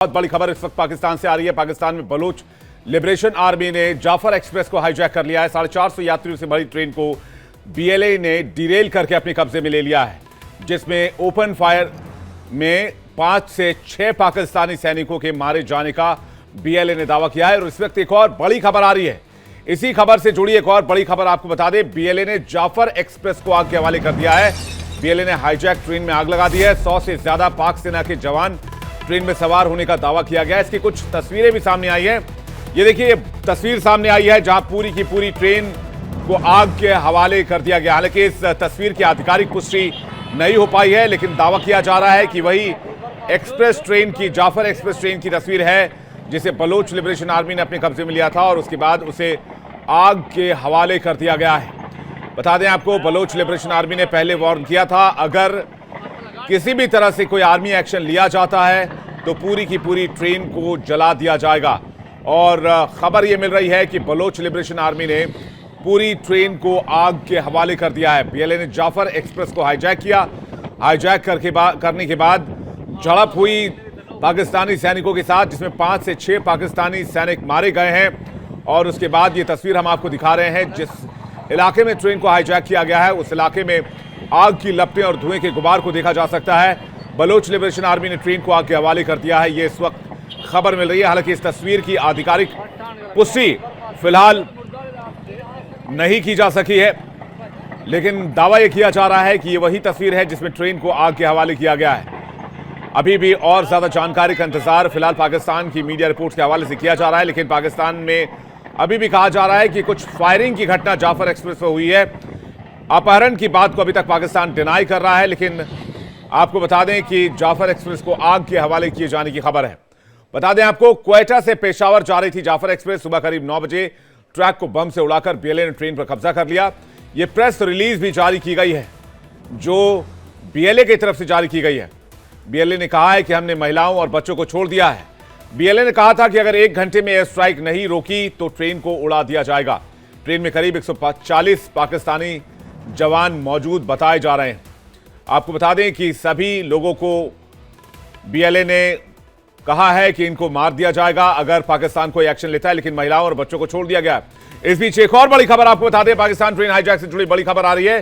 बहुत बड़ी खबर इस वक्त पाकिस्तान से आ रही है। पाकिस्तान में बलूच लिबरेशन आर्मी ने जाफर एक्सप्रेस को हाईजैक कर लिया है। 450 यात्रियों से भरी ट्रेन को बीएलए ने डिरेल करके अपने कब्जे में ले लिया है, जिसमें ओपन फायर में 5 से 6 पाकिस्तानी सैनिकों के मारे जाने का बीएलए ने दावा किया है। और इस वक्त एक और बड़ी खबर आ रही है। इसी खबर से जुड़ी एक और बड़ी खबर आपको बता दें, बीएलए ने जाफर एक्सप्रेस को आग के हवाले कर दिया है। बीएलए ने हाईजैक ट्रेन में आग लगा दी है। 100 से ज्यादा पाक सेना के जवान ट्रेन में सवार होने का दावा किया गया है। इसकी कुछ तस्वीरें भी सामने आई हैं। ये देखिए, ये तस्वीर सामने आई है जहां पूरी की पूरी ट्रेन को आग के हवाले कर दिया गया। हालांकि इस तस्वीर की आधिकारिक पुष्टि नहीं हो पाई है, लेकिन दावा किया जा रहा है कि वही एक्सप्रेस ट्रेन की, जाफर एक्सप्रेस ट्रेन की तस्वीर है जिसे बलूच लिबरेशन आर्मी ने अपने कब्जे में लिया था और उसके बाद उसे आग के हवाले कर दिया गया है। बता दें आपको, बलूच लिबरेशन आर्मी ने पहले वार्न किया था, अगर किसी भी तरह से कोई आर्मी एक्शन लिया जाता है तो पूरी की पूरी ट्रेन को जला दिया जाएगा। और खबर यह मिल रही है कि बलूच लिबरेशन आर्मी ने पूरी ट्रेन को आग के हवाले कर दिया है। बीएलए ने जाफर एक्सप्रेस को हाईजैक किया। हाईजैक करने के बाद झड़प हुई पाकिस्तानी सैनिकों के साथ, जिसमें 5 से 6 पाकिस्तानी सैनिक मारे गए हैं। और उसके बाद ये तस्वीर हम आपको दिखा रहे हैं, जिस इलाके में ट्रेन को हाईजैक किया गया है उस इलाके में आग की लपटें और धुएं के गुबार को देखा जा सकता है। बलूच लिबरेशन आर्मी ने ट्रेन को आग के हवाले कर दिया है, ये इस वक्त खबर मिल रही है। हालांकि इस तस्वीर की आधिकारिक पुष्टि फिलहाल नहीं की जा सकी है, लेकिन दावा यह किया जा रहा है कि ये वही तस्वीर है जिसमें ट्रेन को आग के हवाले किया गया है। अभी भी और ज्यादा जानकारी का इंतजार फिलहाल पाकिस्तान की मीडिया रिपोर्ट्स के हवाले से किया जा रहा है, लेकिन पाकिस्तान में अभी भी कहा जा रहा है कि कुछ फायरिंग की घटना जाफर एक्सप्रेस पर हुई है। अपहरण की बात को अभी तक पाकिस्तान डिनाई कर रहा है, लेकिन आपको बता दें कि जाफर एक्सप्रेस को आग के हवाले किए जाने की खबर है। बता दें आपको, क्वेटा से पेशावर जा रही थी जाफर एक्सप्रेस। सुबह करीब 9 बजे ट्रैक को बम से उड़ाकर बीएलए ने ट्रेन पर कब्जा कर लिया। यह प्रेस रिलीज भी जारी की गई है, जो बीएलए की तरफ से जारी की गई है। बीएलए ने कहा है कि हमने महिलाओं और बच्चों को छोड़ दिया है। बीएलए ने कहा था कि अगर 1 घंटे में एयर स्ट्राइक नहीं रोकी तो ट्रेन को उड़ा दिया जाएगा। ट्रेन में करीब 140 पाकिस्तानी जवान मौजूद बताए जा रहे हैं। आपको बता दें कि सभी लोगों को बीएलए ने कहा है कि इनको मार दिया जाएगा अगर पाकिस्तान कोई एक्शन लेता है, लेकिन महिलाओं और बच्चों को छोड़ दिया गया। इस बीच एक और बड़ी खबर आपको बता दें, पाकिस्तान ट्रेन हाईजैक से जुड़ी बड़ी खबर आ रही है।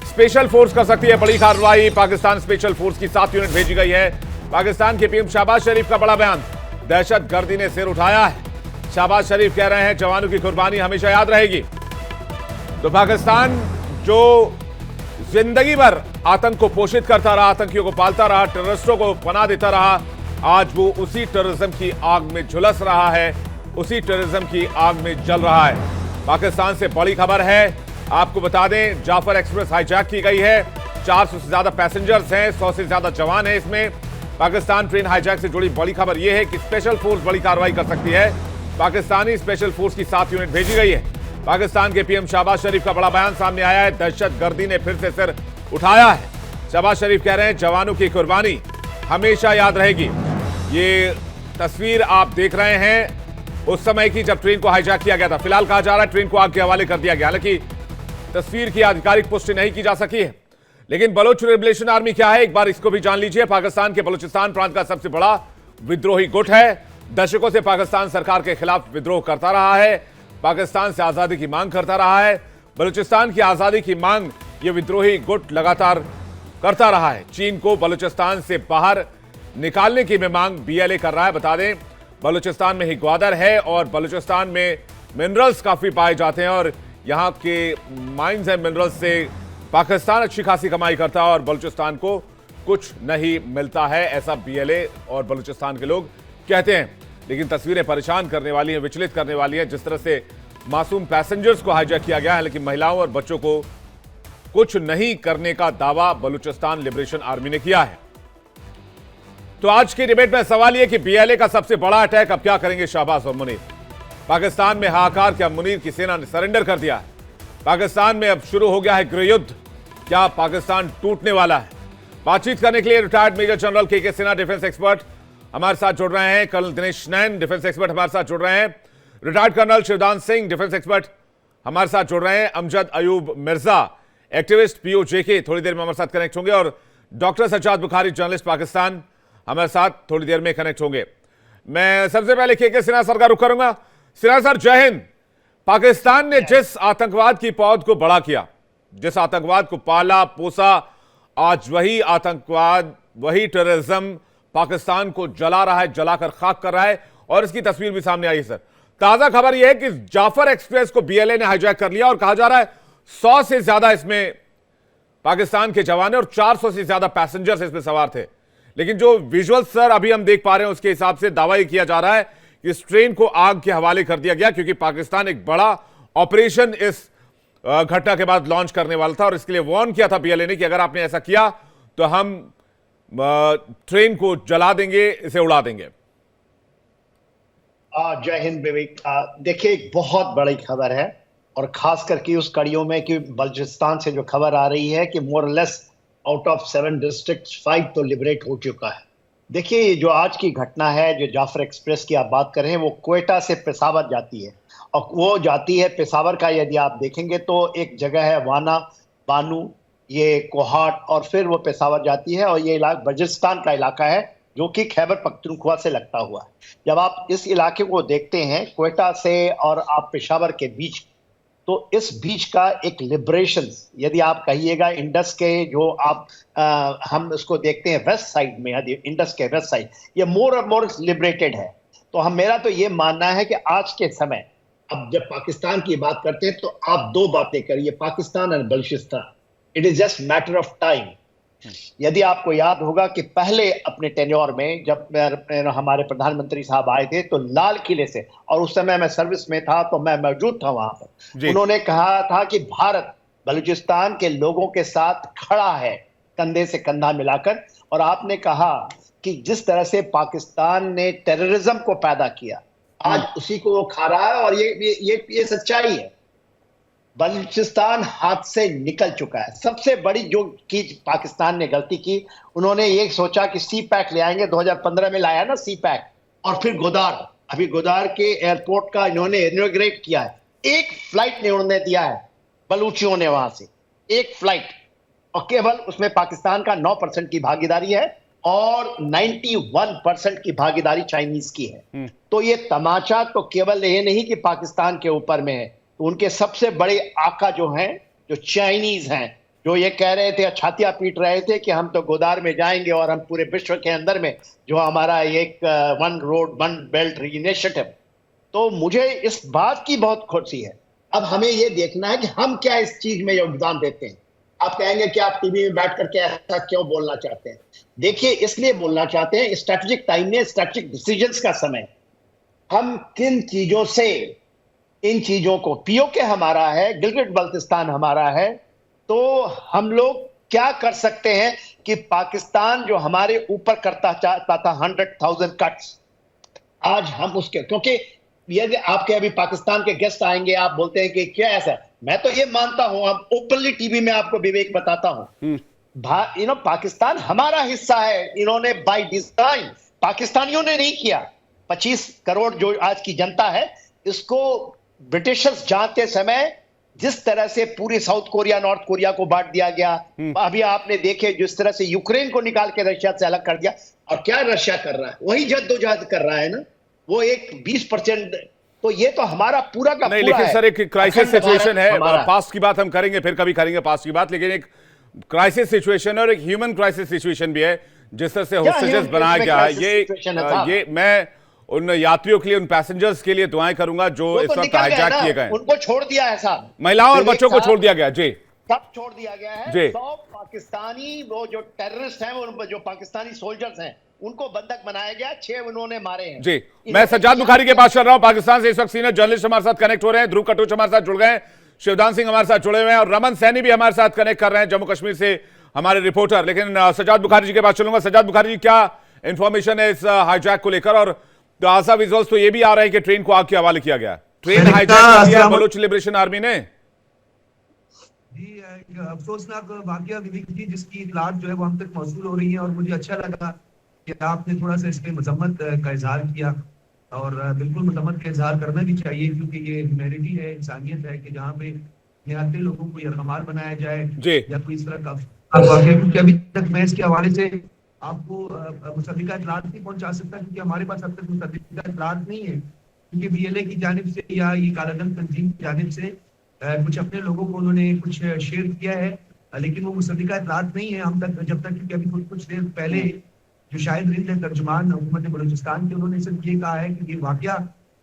स्पेशल फोर्स कर सकती है बड़ी कार्रवाई। पाकिस्तान स्पेशल फोर्स की 7 यूनिट भेजी गई है। पाकिस्तान के पीएम शहबाज शरीफ का बड़ा बयान, दहशतगर्दी ने सिर उठाया है। शहबाज शरीफ कह रहे हैं जवानों की कुर्बानी हमेशा याद रहेगी। तो पाकिस्तान जो जिंदगी भर आतंक को पोषित करता रहा, आतंकियों को पालता रहा, टेररिस्टों को पनाह देता रहा, आज वो उसी टेररिज्म की आग में झुलस रहा है, उसी टेररिज्म की आग में जल रहा है। पाकिस्तान से बड़ी खबर है, आपको बता दें जाफर एक्सप्रेस हाईजैक की गई है। 400 से ज्यादा पैसेंजर्स हैं, 100 से ज्यादा जवान हैं इसमें। पाकिस्तान ट्रेन हाईजैक से जुड़ी बड़ी खबर यह है कि स्पेशल फोर्स बड़ी कार्रवाई कर सकती है। पाकिस्तानी स्पेशल फोर्स की 7 यूनिट भेजी गई है। पाकिस्तान के पीएम शहबाज शरीफ का बड़ा बयान सामने आया है, दहशतगर्दी ने फिर से सिर उठाया है। शहबाज शरीफ कह रहे हैं जवानों की कुर्बानी हमेशा याद रहेगी। ये तस्वीर आप देख रहे हैं उस समय की जब ट्रेन को हाईजैक किया गया था। फिलहाल कहा जा रहा है ट्रेन को आग के हवाले कर दिया गया। हालांकि तस्वीर की आधिकारिक पुष्टि नहीं की जा सकी है, लेकिन बलूच लिबरेशन आर्मी क्या है एक बार इसको भी जान लीजिए। पाकिस्तान के बलूचिस्तान प्रांत का सबसे बड़ा विद्रोही गुट है। दशकों से पाकिस्तान सरकार के खिलाफ विद्रोह करता रहा है, पाकिस्तान से आजादी की मांग करता रहा है। बलूचिस्तान की आजादी की मांग यह विद्रोही गुट लगातार करता रहा है। चीन को बलूचिस्तान से बाहर निकालने की मांग बीएलए कर रहा है। बता दें, बलूचिस्तान में ही ग्वादर है और बलूचिस्तान में मिनरल्स काफी पाए जाते हैं और यहाँ के माइंस एंड मिनरल्स से पाकिस्तान अच्छी खासी कमाई करता है और बलूचिस्तान को कुछ नहीं मिलता है, ऐसा बीएलए और बलूचिस्तान के लोग कहते हैं। लेकिन तस्वीरें परेशान करने वाली हैं, विचलित करने वाली हैं। जिस तरह से मासूम पैसेंजर्स को हाईजैक किया गया है, लेकिन महिलाओं और बच्चों को कुछ नहीं करने का दावा बलूचिस्तान लिबरेशन आर्मी ने किया है। तो आज की डिबेट में सवाल यह कि बीएलए का सबसे बड़ा अटैक अब क्या करेंगे शहबाज और मुनीर। पाकिस्तान में हाहाकार, क्या मुनीर की सेना ने सरेंडर कर दिया है? पाकिस्तान में अब शुरू हो गया है गृहयुद्ध, क्या पाकिस्तान टूटने वाला है? बातचीत करने के लिए रिटायर्ड मेजर जनरल के सिन्हा डिफेंस एक्सपर्ट हमारे साथ जुड़ रहे हैं। Colonel Dinesh Nain defence expert हमारे साथ जुड़ रहे हैं। Retired colonel Shivdan Singh defence expert हमारे साथ जुड़ रहे हैं। अमजद अयूब मिर्जा एक्टिविस्ट पीओजेके थोड़ी देर में हमारे साथ कनेक्ट होंगे और डॉक्टर सज्जाद बुखारी जर्नलिस्ट पाकिस्तान हमारे साथ थोड़ी देर में कनेक्ट होंगे। मैं सबसे पहले के सिन्हा सर का रुख करूंगा। सिन्हा सर, जय हिंद। पाकिस्तान ने जिस आतंकवाद की पौध को बड़ा किया, जिस आतंकवाद को पाला पोसा, आज वही आतंकवाद, वही टेररिज्म पाकिस्तान को जला रहा है, जलाकर खाक कर रहा है। और इसकी तस्वीर भी सामने आई है। सर, ताजा खबर यह है कि जाफर एक्सप्रेस को बीएलए ने हाईजैक कर लिया और कहा जा रहा है 100 से ज्यादा इसमें पाकिस्तान के जवान और 400 से ज्यादा पैसेंजर्स इसमें सवार थे। लेकिन जो विजुअल सर अभी हम देख पा रहे हैं उसके हिसाब से दावा यह किया जा रहा है कि इस ट्रेन को आग के हवाले कर दिया गया, क्योंकि पाकिस्तान एक बड़ा ऑपरेशन इस घटना के बाद लॉन्च करने वाला था और इसके लिए वार्न किया था बीएलए ने कि अगर आपने ऐसा किया तो हम ट्रेन को जला देंगे, इसे उड़ा देंगे। जय हिंद विवेक। देखिए, एक बहुत बड़ी खबर है और खास करके उस कड़ियों में कि बलूचिस्तान से जो खबर आ रही है कि more less out of 7 districts 5 तो लिबरेट हो चुका है। देखिए, जो आज की घटना है, जो जाफर एक्सप्रेस की आप बात कर रहे हैं, वो क्वेटा से पेशावर जाती है और वो जाती है पेशावर का, यदि आप देखेंगे तो एक जगह है वाना बानू, ये कोहाट, और फिर वो पेशावर जाती है। और ये इलाका बलूचिस्तान का इलाका है जो कि खैबर पख्तूनख्वा से लगता हुआ है। जब आप इस इलाके को देखते हैं क्वेटा से और आप पेशावर के बीच, तो इस बीच का एक लिबरेशन, यदि आप कहिएगा इंडस के जो आप हम इसको देखते हैं वेस्ट साइड में, यदि इंडस के वेस्ट साइड, ये मोर और मोर लिबरेटेड है। तो मेरा तो ये मानना है कि आज के समय, अब जब पाकिस्तान की बात करते हैं तो आप दो बातें करिए, पाकिस्तान और Balochistan, it is just matter of time. यदि आपको याद होगा कि पहले अपने टेन्योर में जब हमारे प्रधानमंत्री साहब आए थे तो लाल किले से, और उस समय मैं सर्विस में था तो मैं मौजूद था वहां पर, उन्होंने कहा था कि भारत बलूचिस्तान के लोगों के साथ खड़ा है कंधे से कंधा मिलाकर। और आपने कहा कि जिस तरह से पाकिस्तान ने टेररिज्म को पैदा किया, आज उसी को वो खा रहा है और ये सच्चाई है। बलूचिस्तान हाथ से निकल चुका है। सबसे बड़ी जो की पाकिस्तान ने गलती की, उन्होंने ये सोचा कि सी पैक ले आएंगे, 2015 में लाया ना सी पैक, और फिर गोदार, अभी गोदार के एयरपोर्ट का इन्होंने इनॉग्रेट किया है। एक फ्लाइट ने उन्होंने दिया है बलूचियों ने वहां से, एक फ्लाइट, और केवल उसमें पाकिस्तान का 9% की भागीदारी है और 91% की भागीदारी चाइनीज की है। तो ये तमाचा तो केवल ये नहीं कि पाकिस्तान के ऊपर में है, तो उनके सबसे बड़े आका जो हैं, जो चाइनीज हैं, जो ये कह रहे थे, छातियां पीट रहे थे कि हम तो गोदार में जाएंगे और हम पूरे विश्व के अंदर में जो हमारा एक one road one belt initiative, तो मुझे इस बात की बहुत खुशी है। अब हमें ये देखना है कि हम क्या इस चीज में योगदान देते हैं। आप कहेंगे कि आप टीवी में बैठ करके ऐसा क्यों बोलना चाहते हैं? देखिए, इसलिए बोलना चाहते हैं, स्ट्रेटेजिक टाइम में स्ट्रेटेजिक डिसीजंस का समय, हम किन चीजों से, इन चीजों को, पीओके हमारा है, गिलगिट बल्तिस्तान हमारा है, तो हम लोग क्या कर सकते हैं कि पाकिस्तान जो हमारे ऊपर करता चाहता था 100,000 कट्स, आज हम उसके, क्योंकि यदि आपके अभी पाकिस्तान के गेस्ट आएंगे, आप बोलते हैं कि क्या ऐसा, मैं तो ये मानता हूं, अब ओपनली टीवी में आपको विवेक बताता हूं, पाकिस्तान हमारा हिस्सा है। इन्होंने बाय डिजाइन, पाकिस्तानियों ने नहीं किया। 25 करोड़ जो आज की जनता है, इसको ब्रिटिशर्स जानते समय जिस तरह से पूरी साउथ कोरिया नॉर्थ कोरिया को बांट दिया गया, अभी आपने देखे जिस तरह से यूक्रेन को निकाल के रशिया से अलग कर दिया, और क्या रशिया कर रहा है, वही जद्दोजहद कर रहा है ना, वो एक 20%। तो ये तो हमारा पूरा का नहीं, पूरा लेकिन सर एक क्राइसिस सिचुएशन है, पास्ट की बात हम करेंगे, फिर कभी करेंगे पास्ट की बात, लेकिन एक क्राइसिस सिचुएशन है और एक ह्यूमन क्राइसिस सिचुएशन भी है, जिस तरह से होस्टेजेस बनाया गया है। ये मैं उन यात्रियों के लिए, उन पैसेंजर्स के लिए दुआएं करूंगा जो इस वक्त हाईजैक किए गए। उनको छोड़ दिया है साहब, महिलाओं और बच्चों को छोड़ दिया गया जी, सब छोड़ दिया गया है। 100 पाकिस्तानी वो जो टेररिस्ट हैं, वो जो पाकिस्तानी सोल्जर्स हैं, उनको बंधक बनाया गया, 6 उन्होंने मारे हैं जी। मैं सज्जाद बुखारी के पास चल रहा हूं, पाकिस्तान से इस वक्त सीनियर जर्नलिस्ट हमारे साथ कनेक्ट हो रहे हैं, ध्रुव कटोच हमारे साथ जुड़ गए हैं, शिवदान सिंह हमारे साथ जुड़े हुए हैं और रमन सैनी भी हमारे साथ कनेक्ट कर रहे हैं जम्मू कश्मीर से, हमारे रिपोर्टर। लेकिन सज्जाद बुखारी जी के पास चलूंगा। सज्जाद बुखारी जी, क्या इंफॉर्मेशन है इस हाईजैक को लेकर? और ताजा विजुअल्स तो ये भी आ रहे हैं कि ट्रेन को आग के हवाले किया गया, ट्रेन हाईजैक कर दिया बलूच लिबरेशन आर्मी ने। जी, अफसोसनाक वाकया विवेक जी, जिसकी इतलात जो है वो हम तक मौसूल हो रही है, और मुझे अच्छा लगा कि आपने थोड़ा सा इसमें मजम्मत का इजहार किया, और बिल्कुल मजम्मत का इजहार करना भी चाहिए, क्योंकि ये ह्यूमैनिटी है, इंसानियत है कि जहाँ पे निहत्ते लोगों को यरगमाल बनाया जाए या कोई इस तरह का वाकया। क्योंकि अभी तक मैं इसके हवाले से आपको मुसद्दिका इतलात नहीं पहुंचा सकता, क्योंकि हमारे पास अब तक मुसद्दिका इतलात नहीं है, क्योंकि बीएलए की जानिब से या ये कालाधन तंजीम की जानिब से कुछ अपने लोगों को उन्होंने कुछ शेयर किया है, लेकिन वो मुसद्दिका इतलात नहीं है हम तक जब तक, क्योंकि अभी कुछ देर पहले जो शाहिद रिंद है तर्जुमान हुकूमत बलूचिस्तान के, उन्होंने सिर्फ ये कहा है कि ये वाकया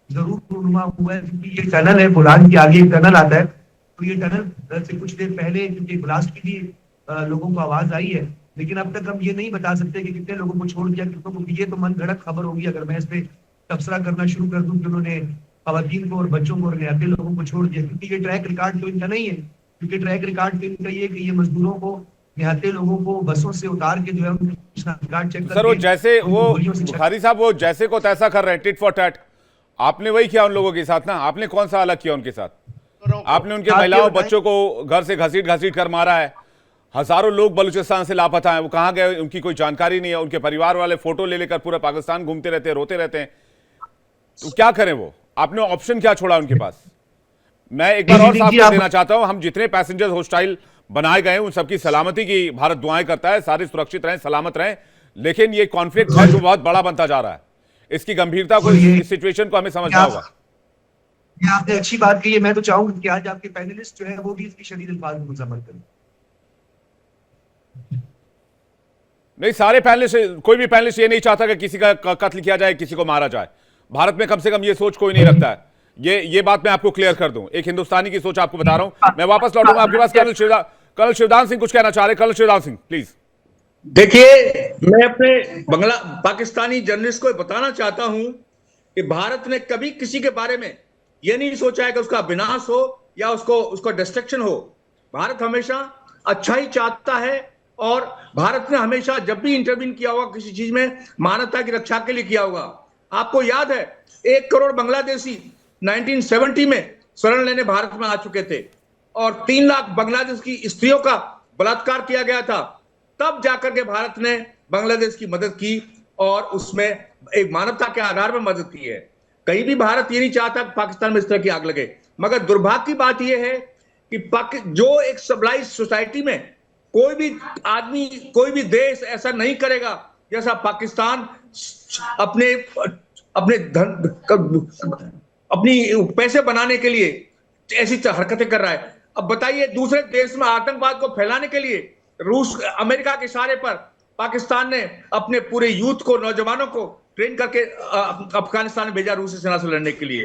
जरूर रूनुमा हुआ है, क्योंकि ये टनल है बोलान के आगे एक टनल आता है, तो ये टनल से कुछ देर पहले क्योंकि ब्लास्ट की भी लोगों को आवाज आई है, लेकिन अब तक हम ये नहीं बता सकते कि कितने लोगों को छोड़ दिया, क्योंकि ये तो मन गढ़ंत खबर होगी अगर मैं इस पे तबसरा करना शुरू कर दूं कि उन्होंने खवातीन को और बच्चों को और निहत्ते लोगों को छोड़ दिया, क्योंकि ये ट्रैक रिकॉर्ड तो इनका नहीं है, क्योंकि ट्रैक रिकॉर्ड तो इनका ये कि ये मजदूरों को निहत्ते लोगों को बसों से उतार के जो है रिकॉर्ड चेक सर वो जैसे वो बुखारी साहब वो जैसे को तैसा कर रहे हैं, टिट फॉर टैट, आपने वही किया उन लोगों के साथ ना, आपने कौन सा अलग किया उनके साथ? आपने उनके महिलाओं बच्चों को घर से घसीट घसीट कर मारा है, हजारों लोग बलूचिस्तान से लापता हैं, वो कहां गए उनकी कोई जानकारी नहीं है, उनके परिवार वाले फोटो ले लेकर पूरा पाकिस्तान घूमते रहते हैं, रोते रहते हैं, तो क्या करें वो? आपने ऑप्शन क्या छोड़ा उनके पास? मैं एक बार और साफ कर देना चाहता हूं, हम जितने पैसेंजर्स होस्टाइल बनाए गए उन सबकी सलामती की भारत दुआएं करता है, सारे सुरक्षित रहें, सलामत रहें, लेकिन ये कॉन्फ्लिक्ट है जो बहुत बड़ा बनता जा रहा है, इसकी गंभीरता को, इस सिचुएशन को हमें समझना होगा। ये आपने अच्छी बात की है, मैं तो चाहूंगा कि आज आपके पैनलिस्ट जो है वो भी इसकी शदीद अल्फाज में मुज़म्मत करें। नहीं, सारे पैनलिस्ट, कोई भी पैनलिस्ट ये नहीं चाहता कि किसी का कत्ल किया जाए, किसी को मारा जाए। भारत में कम से कम ये सोच कोई नहीं रखता है। ये बात मैं आपको क्लियर कर दूं, एक हिंदुस्तानी की सोच आपको बता रहा हूं। मैं वापस लौटूंगा आपके पास। कर्नल शिवदान सिंह कुछ कहना चाह रहे। Colonel Shivdan Singh please. देखिए, मैं अपने पाकिस्तानी जर्नलिस्ट को बताना चाहता हूं कि भारत ने कभी किसी के बारे में यह नहीं सोचा है कि उसका विनाश हो या उसको डिस्ट्रक्शन हो। भारत हमेशा अच्छा ही चाहता है, और भारत ने हमेशा जब भी इंटरवीन किया होगा किसी चीज में, मानवता की रक्षा के लिए किया होगा। आपको याद है 1 करोड़ बांग्लादेशी 1970 में शरण लेने भारत में आ चुके थे, और 3 लाख बांग्लादेश की स्त्रियों का बलात्कार किया गया था। तब जाकर के भारत ने बांग्लादेश की मदद की, और उसमें एक मानवता के आधार पर मदद की है। कहीं भी भारत ये नहीं चाहता कि पाकिस्तान में इस तरह की आग लगे। मगर दुर्भाग्य की बात यह है कि जो एक सिविलाइज्ड सोसाइटी में कोई भी आदमी, कोई भी देश ऐसा नहीं करेगा जैसा पाकिस्तान अपनी पैसे बनाने के लिए ऐसी हरकतें कर रहा है। अब बताइए, दूसरे देश में आतंकवाद को फैलाने के लिए रूस, अमेरिका के इशारे पर पाकिस्तान ने अपने पूरे यूथ को, नौजवानों को ट्रेन करके अफगानिस्तान में भेजा रूसी सेना से लड़ने के लिए।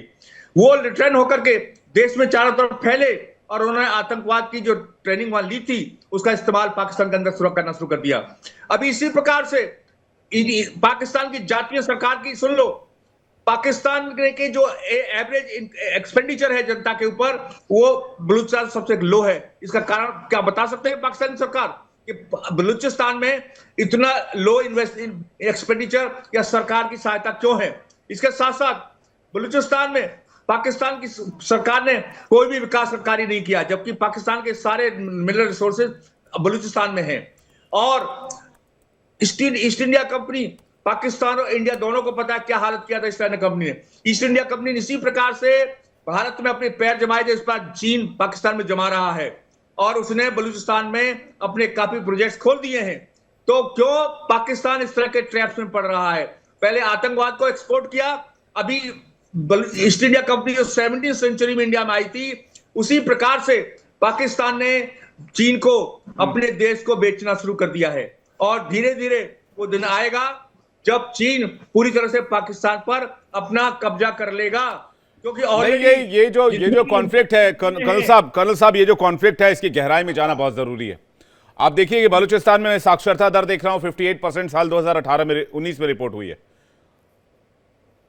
वो रिटर्न होकर के देश में चारों तरफ फैले, और उन्होंने आतंकवाद की जो ट्रेनिंग वहां ली थी उसका इस्तेमाल पाकिस्तान के अंदर करना शुरू कर दिया। अभी इसी प्रकार से पाकिस्तान की जातीय सरकार की सुन लो, पाकिस्तान के जो एवरेज एक्सपेंडिचर है जनता के ऊपर, वो बलूचिस्तान सबसे लो है। इसका कारण क्या बता सकते हैं पाकिस्तानी सरकार कि बलूचिस्तान में इतना लो एक्सपेंडिचर या सरकार की सहायता क्यों है? इसके साथ साथ बलूचिस्तान में पाकिस्तान की सरकार ने कोई भी विकास सरकारी नहीं किया, जबकि पाकिस्तान के सारे मिनरल रिसोर्सेज बलूचिस्तान में हैं। और ईस्ट इंडिया कंपनी, पाकिस्तान और इंडिया दोनों को पता है क्या हालत किया था ईस्ट इंडिया कंपनी ने। ईस्ट इंडिया कंपनी ने इसी प्रकार से भारत में अपने पैर जमाए थे, इस पर चीन पाकिस्तान में जमा रहा है, और उसने बलूचिस्तान में अपने काफी प्रोजेक्ट्स खोल दिए हैं। तो क्यों पाकिस्तान इस तरह के ट्रैप्स में पड़ रहा है? पहले आतंकवाद को एक्सपोर्ट किया, अभी ईस्ट इंडिया कंपनी जो 17वीं सेंचुरी में इंडिया में आई थी, उसी प्रकार से पाकिस्तान ने चीन को अपने देश को बेचना शुरू कर दिया है। और धीरे धीरे वो दिन आएगा जब चीन पूरी तरह से पाकिस्तान पर अपना कब्जा कर लेगा, क्योंकि ये जो कॉन्फ्लिक्ट है कर्नल साहब, ये जो कॉन्फ्लिक्ट है इसकी गहराई में जाना बहुत जरूरी है। आप देखिए कि बलूचिस्तान में साक्षरता दर देख रहा हूं 58% साल 2018 में 19 में रिपोर्ट हुई है।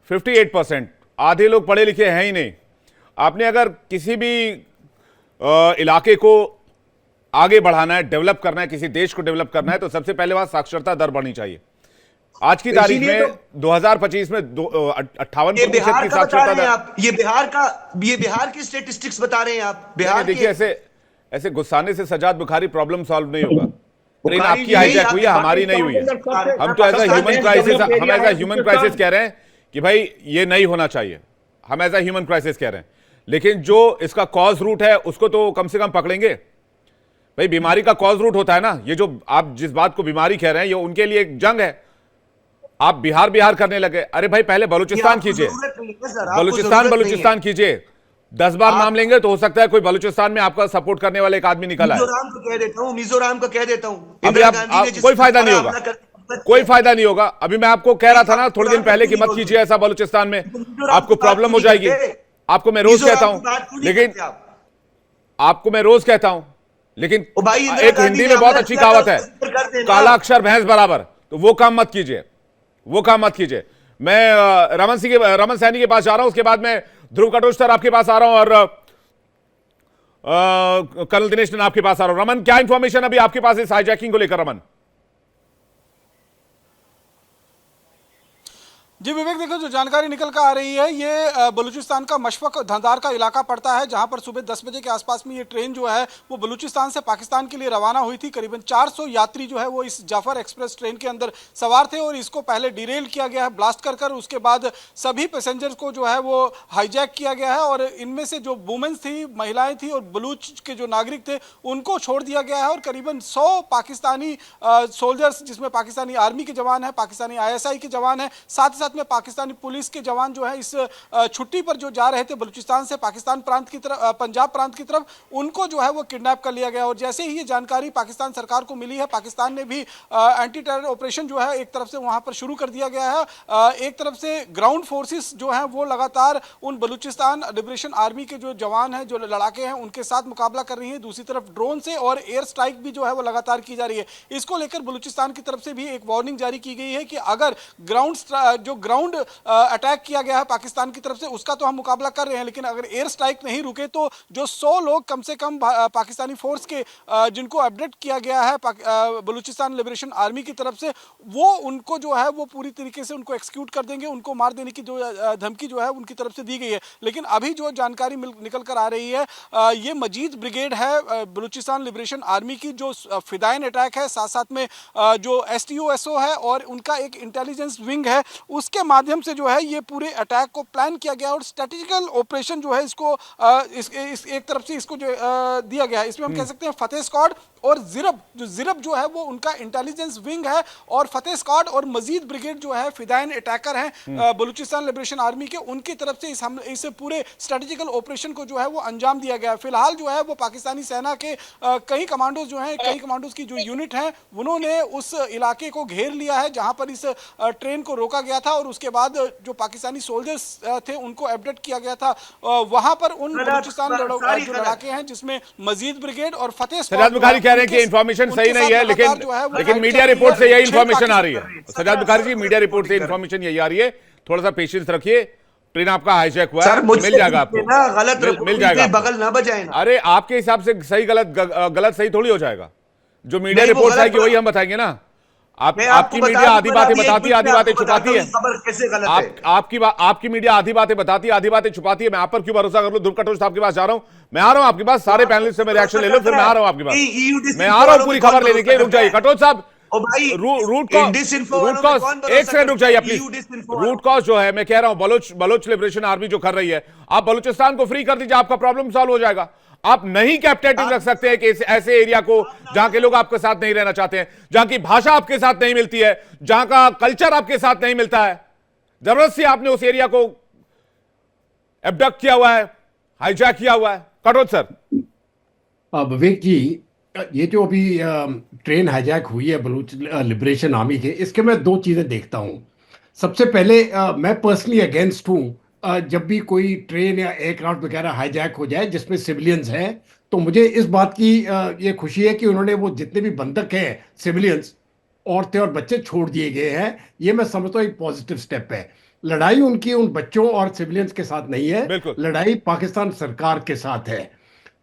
58%, आधे लोग पढ़े लिखे हैं ही नहीं। आपने अगर किसी भी इलाके को आगे बढ़ाना है, डेवलप करना है, किसी देश को डेवलप करना है, तो सबसे पहले वहां साक्षरता दर बढ़नी चाहिए। आज की तारीख में 2025 में 58% की साक्षरता दर। ये बिहार की स्टेटिस्टिक्स बता रहे हैं आप। बिहार देखिए, ऐसे गुस्साने से सजाद बुखारी प्रॉब्लम सॉल्व नहीं होगा। ट्रेन आपकी हाईजैक हुई है, हमारी नहीं हुई है। हम तो ऐसा ह्यूमन क्राइसिस कह रहे हैं कि भाई ये नहीं होना चाहिए, हम ऐसा ह्यूमन क्राइसिस कह रहे हैं, लेकिन जो इसका कॉज रूट है उसको तो कम से कम पकड़ेंगे। भाई बीमारी का कॉज रूट होता है ना, ये जो आप जिस बात को बीमारी कह रहे हैं ये उनके लिए एक जंग है। आप बिहार बिहार करने लगे। अरे भाई पहले बलूचिस्तान कीजिए, बलूचिस्तान कीजिए। 10 बार नाम लेंगे तो हो सकता है कोई बलूचिस्तान में आपका सपोर्ट करने वाला एक आदमी निकल आए। मिजोरम को कह देता हूं, मिजोरम को कह देता हूं। अभी कोई फायदा नहीं होगा, कोई फायदा नहीं होगा। अभी मैं आपको कह रहा था ना थोड़े दिन पहले कि मत कीजिए ऐसा बलूचिस्तान में, आपको प्रॉब्लम हो जाएगी। आपको मैं रोज कहता हूं, लेकिन आपको मैं रोज कहता हूं, लेकिन एक हिंदी में बहुत अच्छी कहावत है, काला अक्षर भैंस बराबर। तो वो काम मत कीजिए, वो काम मत कीजिए। मैं रमन सैनी के पास जा रहा हूं, उसके बाद मैं ध्रुव कटोच सर आपके पास आ रहा हूं और कर्नल दिनेश ने आपके पास आ रहा हूं। रमन, क्या इंफॉर्मेशन अभी आपके पास इस हाईजैकिंग को लेकर? रमन जी विवेक, देखो जो जानकारी निकल कर आ रही है, ये बलूचिस्तान का मशवक धंधार का इलाका पड़ता है, जहां पर सुबह 10 बजे के आसपास में ये ट्रेन जो है वो बलूचिस्तान से पाकिस्तान के लिए रवाना हुई थी। करीबन 400 यात्री जो है वो इस जाफर एक्सप्रेस ट्रेन के अंदर सवार थे और इसको पहले डिरेल किया गया है ब्लास्ट कर। उसके बाद सभी पैसेंजर्स को जो है वो हाईजैक किया गया है और इनमें से जो वुमेन्स थी, महिलाएं थी और बलूच के जो नागरिक थे उनको छोड़ दिया गया है। और करीबन 100 पाकिस्तानी सोल्जर्स, जिसमें पाकिस्तानी आर्मी के जवान है, पाकिस्तानी ISI के जवान है, साथ ही साथ में पाकिस्तानी पुलिस के जवान जो है इस छुट्टी पर जो जा रहे थे बलूचिस्तान से पाकिस्तान प्रांत की तरफ, पंजाब प्रांत की तरफ, उनको जो है वो किडनैप कर लिया गया। और जैसे ही ये जानकारी पाकिस्तान सरकार को मिली है, पाकिस्तान ने भी एंटी टेरर ऑपरेशन जो है एक तरफ से वहां पर शुरू कर दिया गया है। एक तरफ से ग्राउंड फोर्सेस जो है वो लगातार उन बलूचिस्तान लिबरेशन आर्मी के जो जवान हैं, जो लड़ाके हैं, उनके साथ मुकाबला कर रही है। दूसरी तरफ ड्रोन से और एयर स्ट्राइक भी जो है वो लगातार की जा रही है। इसको लेकर बलूचिस्तान की तरफ से भी एक वार्निंग जारी की गई है कि अगर ग्राउंड अटैक किया गया है पाकिस्तान की तरफ से, उसका तो हम मुकाबला कर रहे हैं, लेकिन अगर एयर स्ट्राइक नहीं रुके तो जो 100 लोग कम से कम पाकिस्तानी फोर्स के जिनको अपडेट किया गया है बलूचिस्तान लिबरेशन आर्मी की तरफ से, वो उनको जो है वो पूरी तरीके से उनको एक्सिक्यूट कर देंगे, उनको मार देने की जो धमकी जो है उनकी तरफ से दी गई है। लेकिन अभी जो जानकारी निकल कर आ रही है, ये मजीद ब्रिगेड है बलूचिस्तान लिबरेशन आर्मी की, जो फिदाइन अटैक है, साथ साथ में जो STOSO है और उनका एक इंटेलिजेंस विंग है, उसके माध्यम से जो है ये पूरे अटैक को प्लान किया गया और स्ट्रेटेजिकल ऑपरेशन जो है इसको एक तरफ से इसको जो दिया गया है। इसमें हम कह सकते हैं फतेह स्क्वाड और ज़िरब जो है वो उनका इंटेलिजेंस विंग है, और फतेह स्क्वाड और मजीद ब्रिगेड जो है फिदाइन अटैकर हैं बलूचिस्तान लिबरेशन आर्मी के, उनकी तरफ से इस पूरे स्ट्रेटेजिकल ऑपरेशन को जो है वो अंजाम दिया गया। फिलहाल जो है वो पाकिस्तानी सेना के कई कमांडोज जो हैं, कई कमांडोज की जो यूनिट हैं, उन्होंने उस इलाके को घेर लिया है जहां पर इस ट्रेन को रोका गया था। और उसके बाद जो पाकिस्तानी सोल्जर्स थे उनको अपडेट किया गया था वहां पर उन बलूचिस्तान जो लड़ाके हैं, जिसमें मजीद ब्रिगेड और फतेह सजाद बुखारी कह रहे हैं कि इंफॉर्मेशन सही नहीं है, लेकिन मीडिया रिपोर्ट से यही इंफॉर्मेशन आ रही है। सजाद बुखारी जी, मीडिया रिपोर्ट से इंफॉर्मेशन यही आ रही है, थोड़ा सा पेशेंस रखिए। ट्रेन आपका हाईजैक हुआ है, मिल जाएगा आपको, मिल जाएगा, बगल ना बजाए। अरे आपके हिसाब से सही गलत सही थोड़ी हो जाएगा। जो मीडिया रिपोर्ट आएगी वही हम बताएंगे ना। आपकी मीडिया आधी बातें बताती है, आधी बातें छुपाती है। आपकी मीडिया आधी बातें बताती है, आधी बातें छुपाती है। मैं आप पर क्यों भरोसा कर लूं? ध्रुव कटोच आपके पास जा रहा हूं, मैं आ रहा हूं आपके पास। सारे पैनलिस्ट से मैं रिएक्शन ले लो, फिर मैं आ रहा हूं आपके पास। मैं आ रहा हूं पूरी खबर लेने के लिए। रुक जाइए कटोच साहब, रूट कॉज एक सेकंड रुक जाइए प्लीज। रूट कॉज जो है, मैं कह रहा हूं बलोच लिबरेशन आर्मी जो कर रही है, आप बलूचिस्तान को फ्री कर दीजिए, आपका प्रॉब्लम सॉल्व हो जाएगा। आप नहीं कैप्टिव रख सकते हैं कि ऐसे एरिया को जहां के लोग आपके साथ नहीं रहना चाहते हैं, जहां की भाषा आपके साथ नहीं मिलती है, जहां का कल्चर आपके साथ नहीं मिलता है। जबरदस्ती से आपने उस एरिया को एब्डक्ट किया हुआ है, हाईजैक किया हुआ है। कटोच सर। विवेक जी, ये जो अभी ट्रेन हाईजैक हुई है बलूच लिबरेशन आर्मी के, इसके मैं दो चीजें देखता हूं। सबसे पहले मैं पर्सनली अगेंस्ट हूं जब भी कोई ट्रेन या एयरक्राफ्ट वगैरह हाईजैक हो जाए जिसमें सिविलियंस हैं। तो मुझे इस बात की ये खुशी है कि उन्होंने वो जितने भी बंधक हैं सिविलियंस, औरतें और बच्चे छोड़ दिए गए हैं। ये मैं समझता हूँ एक पॉजिटिव स्टेप है। लड़ाई उनकी उन बच्चों और सिविलियंस के साथ नहीं है, लड़ाई पाकिस्तान सरकार के साथ है।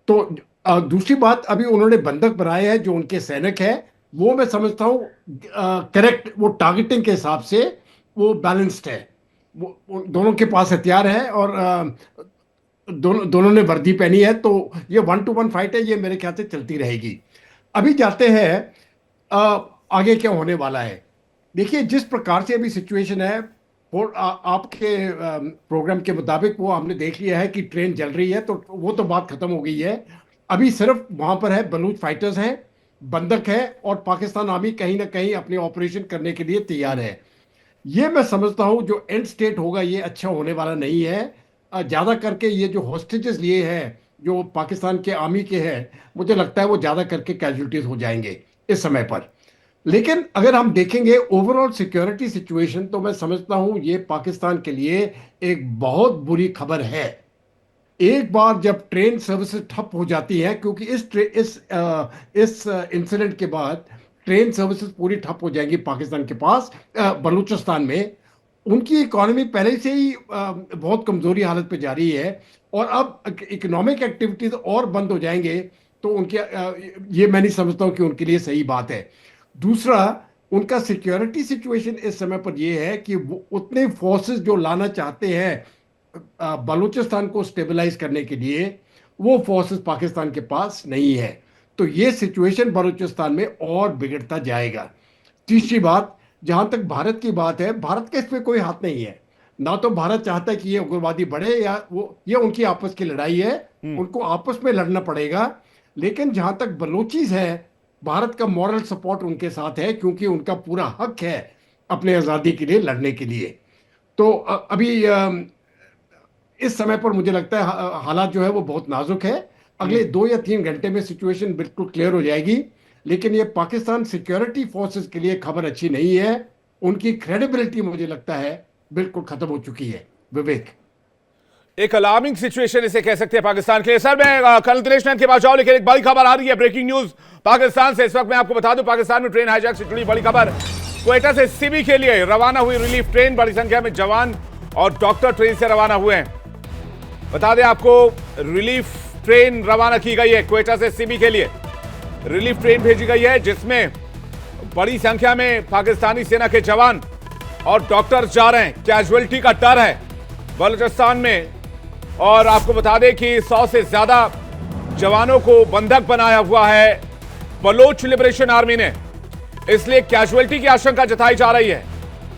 तो दूसरी बात, अभी उन्होंने बंधक बनाए हैं जो उनके सैनिक हैं, वो मैं समझता हूँ करेक्ट, वो टारगेटिंग के हिसाब से वो बैलेंस्ड है। वो दोनों के पास हथियार है और दोनों ने वर्दी पहनी है, तो ये 1-to-1 फाइट है, ये मेरे ख्याल से चलती रहेगी। अभी जाते हैं आगे क्या होने वाला है। देखिए जिस प्रकार से अभी सिचुएशन है, और आपके प्रोग्राम के मुताबिक वो हमने देख लिया है कि ट्रेन जल रही है, तो वो तो बात खत्म हो गई है। अभी सिर्फ वहां पर है बलूच फाइटर्स हैं, बंधक है, और पाकिस्तान आर्मी कहीं ना कहीं अपने ऑपरेशन करने के लिए तैयार है। ये मैं समझता हूँ जो एंड स्टेट होगा ये अच्छा होने वाला नहीं है। ज्यादा करके ये जो हॉस्टेजेस लिए हैं जो पाकिस्तान के आर्मी के हैं, मुझे लगता है वो ज्यादा करके कैजुअलिटीज हो जाएंगे इस समय पर। लेकिन अगर हम देखेंगे ओवरऑल सिक्योरिटी सिचुएशन, तो मैं समझता हूँ ये पाकिस्तान के लिए एक बहुत बुरी खबर है। एक बार जब ट्रेन सर्विसेज ठप हो जाती हैं, क्योंकि इस इंसिडेंट के बाद ट्रेन सर्विसेज पूरी ठप हो जाएंगी पाकिस्तान के पास, बलूचिस्तान में। उनकी इकोनॉमी पहले से ही बहुत कमजोरी हालत पे जा रही है, और अब इकोनॉमिक एक्टिविटीज और बंद हो जाएंगे, तो उनके ये मैं नहीं समझता हूँ कि उनके लिए सही बात है। दूसरा, उनका सिक्योरिटी सिचुएशन इस समय पर यह है कि वो उतने फोर्सेस जो लाना चाहते हैं बलूचिस्तान को स्टेबलाइज करने के लिए, वो फोर्सेस पाकिस्तान के पास नहीं है। तो ये सिचुएशन बलूचिस्तान में और बिगड़ता जाएगा। तीसरी बात, जहां तक भारत की बात है, भारत का इसमें कोई हाथ नहीं है। ना तो भारत चाहता है कि ये उग्रवादी बढ़े, या ये उनकी आपस की लड़ाई है, उनको आपस में लड़ना पड़ेगा। लेकिन जहां तक बलूचीज है, भारत का मॉरल सपोर्ट उनके साथ है, क्योंकि उनका पूरा हक है अपने आज़ादी के लिए लड़ने के लिए। तो अभी इस समय पर मुझे लगता है हालात जो है वो बहुत नाजुक है। अगले 2 या 3 घंटे में सिचुएशन बिल्कुल क्लियर हो जाएगी। लेकिन ये पाकिस्तान सिक्योरिटी फोर्सेस के लिए खबर अच्छी नहीं है। उनकी क्रेडिबिलिटी मुझे लगता है बिल्कुल खत्म हो चुकी है। विवेक, एक अलार्मिंग सिचुएशन इसे कह सकते हैं पाकिस्तान के लिए। सर, मैं कर्नल दिनेश नैन के पास जाऊं, लेकिन एक बड़ी खबर आ रही है, ब्रेकिंग न्यूज पाकिस्तान से। इस वक्त मैं आपको बता दूं, पाकिस्तान में ट्रेन हाईजैक से जुड़ी बड़ी खबर। क्वेटा से सिमी के लिए रवाना हुई रिलीफ ट्रेन, बड़ी संख्या में जवान और डॉक्टर ट्रेन से रवाना हुए हैं। बता दें आपको, रिलीफ ट्रेन रवाना की गई है क्वेटा से सिमी के लिए। रिलीफ ट्रेन भेजी गई है जिसमें बड़ी संख्या में पाकिस्तानी सेना के जवान और डॉक्टर जा रहे हैं। कैजुअलिटी का डर है बलूचिस्तान में, और आपको बता दें कि 100 से ज्यादा जवानों को बंधक बनाया हुआ है बलोच लिबरेशन आर्मी ने, इसलिए कैजुअलिटी की आशंका जताई जा रही है।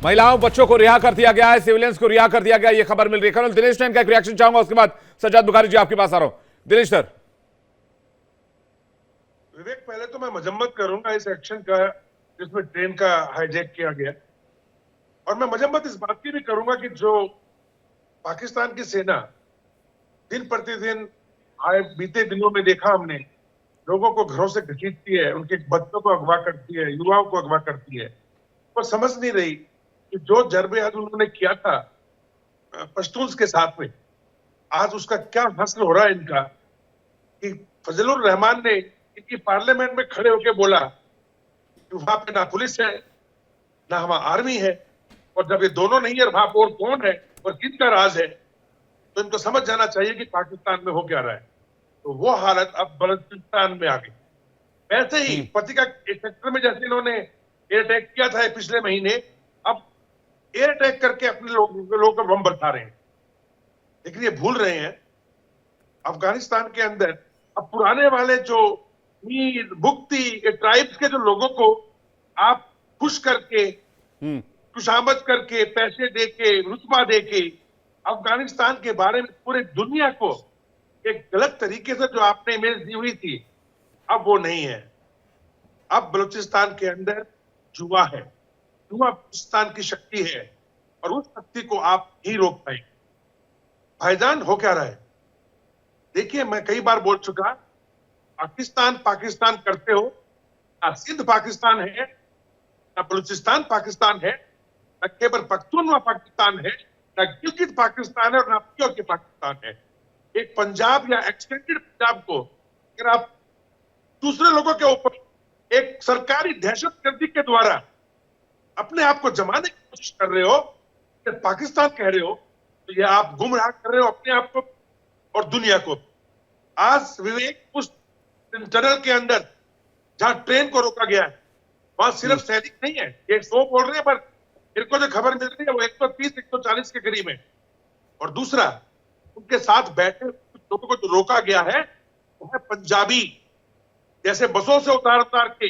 महिलाओं बच्चों को रिहा कर दिया गया है, सिविलियंस को रिहा कर दिया गया, यह खबर मिल रही है। कर्नल दिनेश नैन का एक रिएक्शन चाहूंगा, उसके बाद सज्जाद बुखारी जी आपके पास आ रहा हूं। दिनेश सर। विवेक, पहले तो मैं मजम्मत करूंगा इस एक्शन का जिसमें ट्रेन का हाईजैक किया गया, और मैं मजम्मत इस बात की भी करूंगा कि जो पाकिस्तान की सेना दिन प्रतिदिन बीते दिनों में देखा हमने, लोगों को घरों से घसीटती है, उनके बच्चों को अगवा करती है, युवाओं को अगवा करती है, पर समझ नहीं रही कि जो जर्ब-ए-अदल उन्होंने किया था पश्तून्स के साथ में, आज उसका क्या हासिल हो रहा है इनका, कि फजलुर रहमान ने इनकी पार्लियामेंट में खड़े होकर बोला कि वहां पे ना पुलिस है ना हमारा आर्मी है, और जब ये दोनों नहीं है वहां और कौन है और किसका राज है, तो इनको समझ जाना चाहिए कि पाकिस्तान में हो क्या रहा है। तो वो हालत अब बलूचिस्तान में आ गई। वैसे ही पतिका सेक्टर में जैसे इन्होंने एयर अटैक किया था पिछले महीने, अब एयर अटैक करके अपने लोगों को बम बरसा रहे हैं। लेकिन ये भूल रहे हैं अफगानिस्तान के अंदर अब पुराने वाले जो मीर बुख्ती ट्राइब्स के जो लोगों को आप खुश करके, खुशामद करके, पैसे देके, रुतबा देके अफगानिस्तान के बारे में पूरे दुनिया को एक गलत तरीके से जो आपने इमेज दी हुई थी, अब वो नहीं है। अब बलूचिस्तान के अंदर जुआ है, जुआ बलूचिस्तान की शक्ति है, और उस शक्ति को आप ही रोक पाएंगे। भाईजान, हो क्या रहा है? देखिए, मैं कई बार बोल चुका, पाकिस्तान पाकिस्तान करते हो, ना सिंध पाकिस्तान है, ना बलूचिस्तान पाकिस्तान है, ना खैबर पख्तूनख्वा पाकिस्तान है, ना गिलगित पाकिस्तान है, और ना पीओके पाकिस्तान है। एक पंजाब या एक्सटेंडेड पंजाब को अगर आप दूसरे लोगों के ऊपर एक सरकारी दहशतगर्दी के द्वारा अपने आप को जमाने की कोशिश कर रहे हो, पाकिस्तान कह रहे हो, तो ये आप गुमराह कर रहे हो अपने आप को और दुनिया को। आज विवेक, उस टनल के अंदर जहां ट्रेन को रोका गया है, वहां सिर्फ सैनिक नहीं है, ये 100 बोल रहे हैं, पर मेरे को जो खबर मिल रही है वो 130-140 के करीब है। और दूसरा, उनके साथ बैठे लोगों को जो रोका गया है वो है पंजाबी, जैसे बसों से उतार के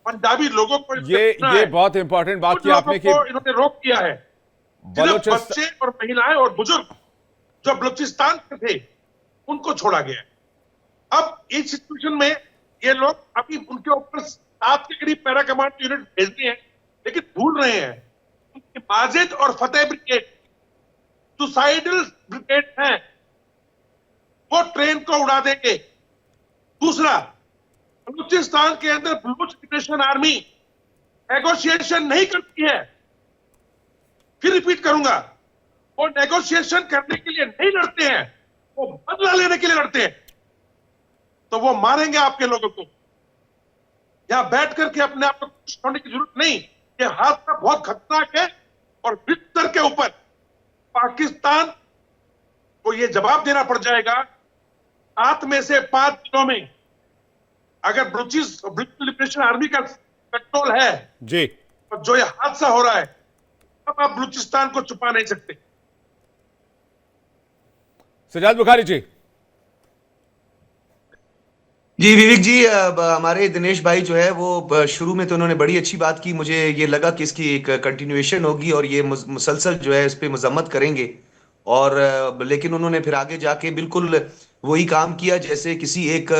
पंजाबी लोगों को ये बहुत इंपॉर्टेंट बात की आपने कि इन्होंने रोक किया है। बच्चे और महिलाएं और बुजुर्ग जो बलूचिस्तान के थे उनको छोड़ा गया है। अब इस सिचुएशन में ये लोग अभी उनके ऊपर 7 के करीब पैरा कमांड यूनिट भेजनी है, लेकिन भूल रहे हैं कि माजिद और फतेह ब्रिगेड सुसाइडल ब्रिगेड है, वो ट्रेन को उड़ा देंगे। दूसरा, बलूचिस्तान के अंदर बलूच लिबरेशन आर्मी नेगोशिएशन नहीं करती है। फिर रिपीट करूंगा, वो नेगोशिएशन करने के लिए नहीं लड़ते हैं, वो बदला लेने के लिए लड़ते हैं। तो वो मारेंगे आपके लोगों को। यहां बैठ करके अपने आप को खुश होने की जरूरत नहीं। ये हादसा बहुत खतरनाक है और बिस्तर के ऊपर पाकिस्तान को ये जवाब देना पड़ जाएगा। 7 में से 5 दिनों में अगर बलूच लिबरेशन आर्मी का कंट्रोल है जी, और जो ये हादसा हो रहा है, अब आप बलूचिस्तान को छुपा नहीं सकते। सजाद बुखारी जी। जी विवेक जी, हमारे दिनेश भाई जो है वो शुरू में तो उन्होंने बड़ी अच्छी बात की, मुझे ये लगा कि इसकी एक कंटिन्यूएशन होगी और ये मुसलसल जो है इस पे मजम्मत करेंगे। और लेकिन उन्होंने फिर आगे जाके बिल्कुल वही काम किया जैसे किसी एक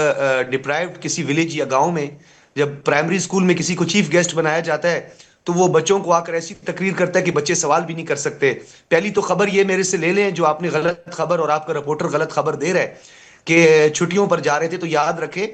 डिप्राइव्ड किसी विलेज या गांव में जब प्राइमरी स्कूल में किसी को चीफ गेस्ट बनाया जाता है तो वो बच्चों को आकर ऐसी तकरीर करता है कि बच्चे सवाल भी नहीं कर सकते। पहली तो खबर ये मेरे से ले लें, जो आपने गलत खबर और आपका रिपोर्टर गलत खबर दे रहा है कि छुट्टियों पर जा रहे थे, तो याद रखें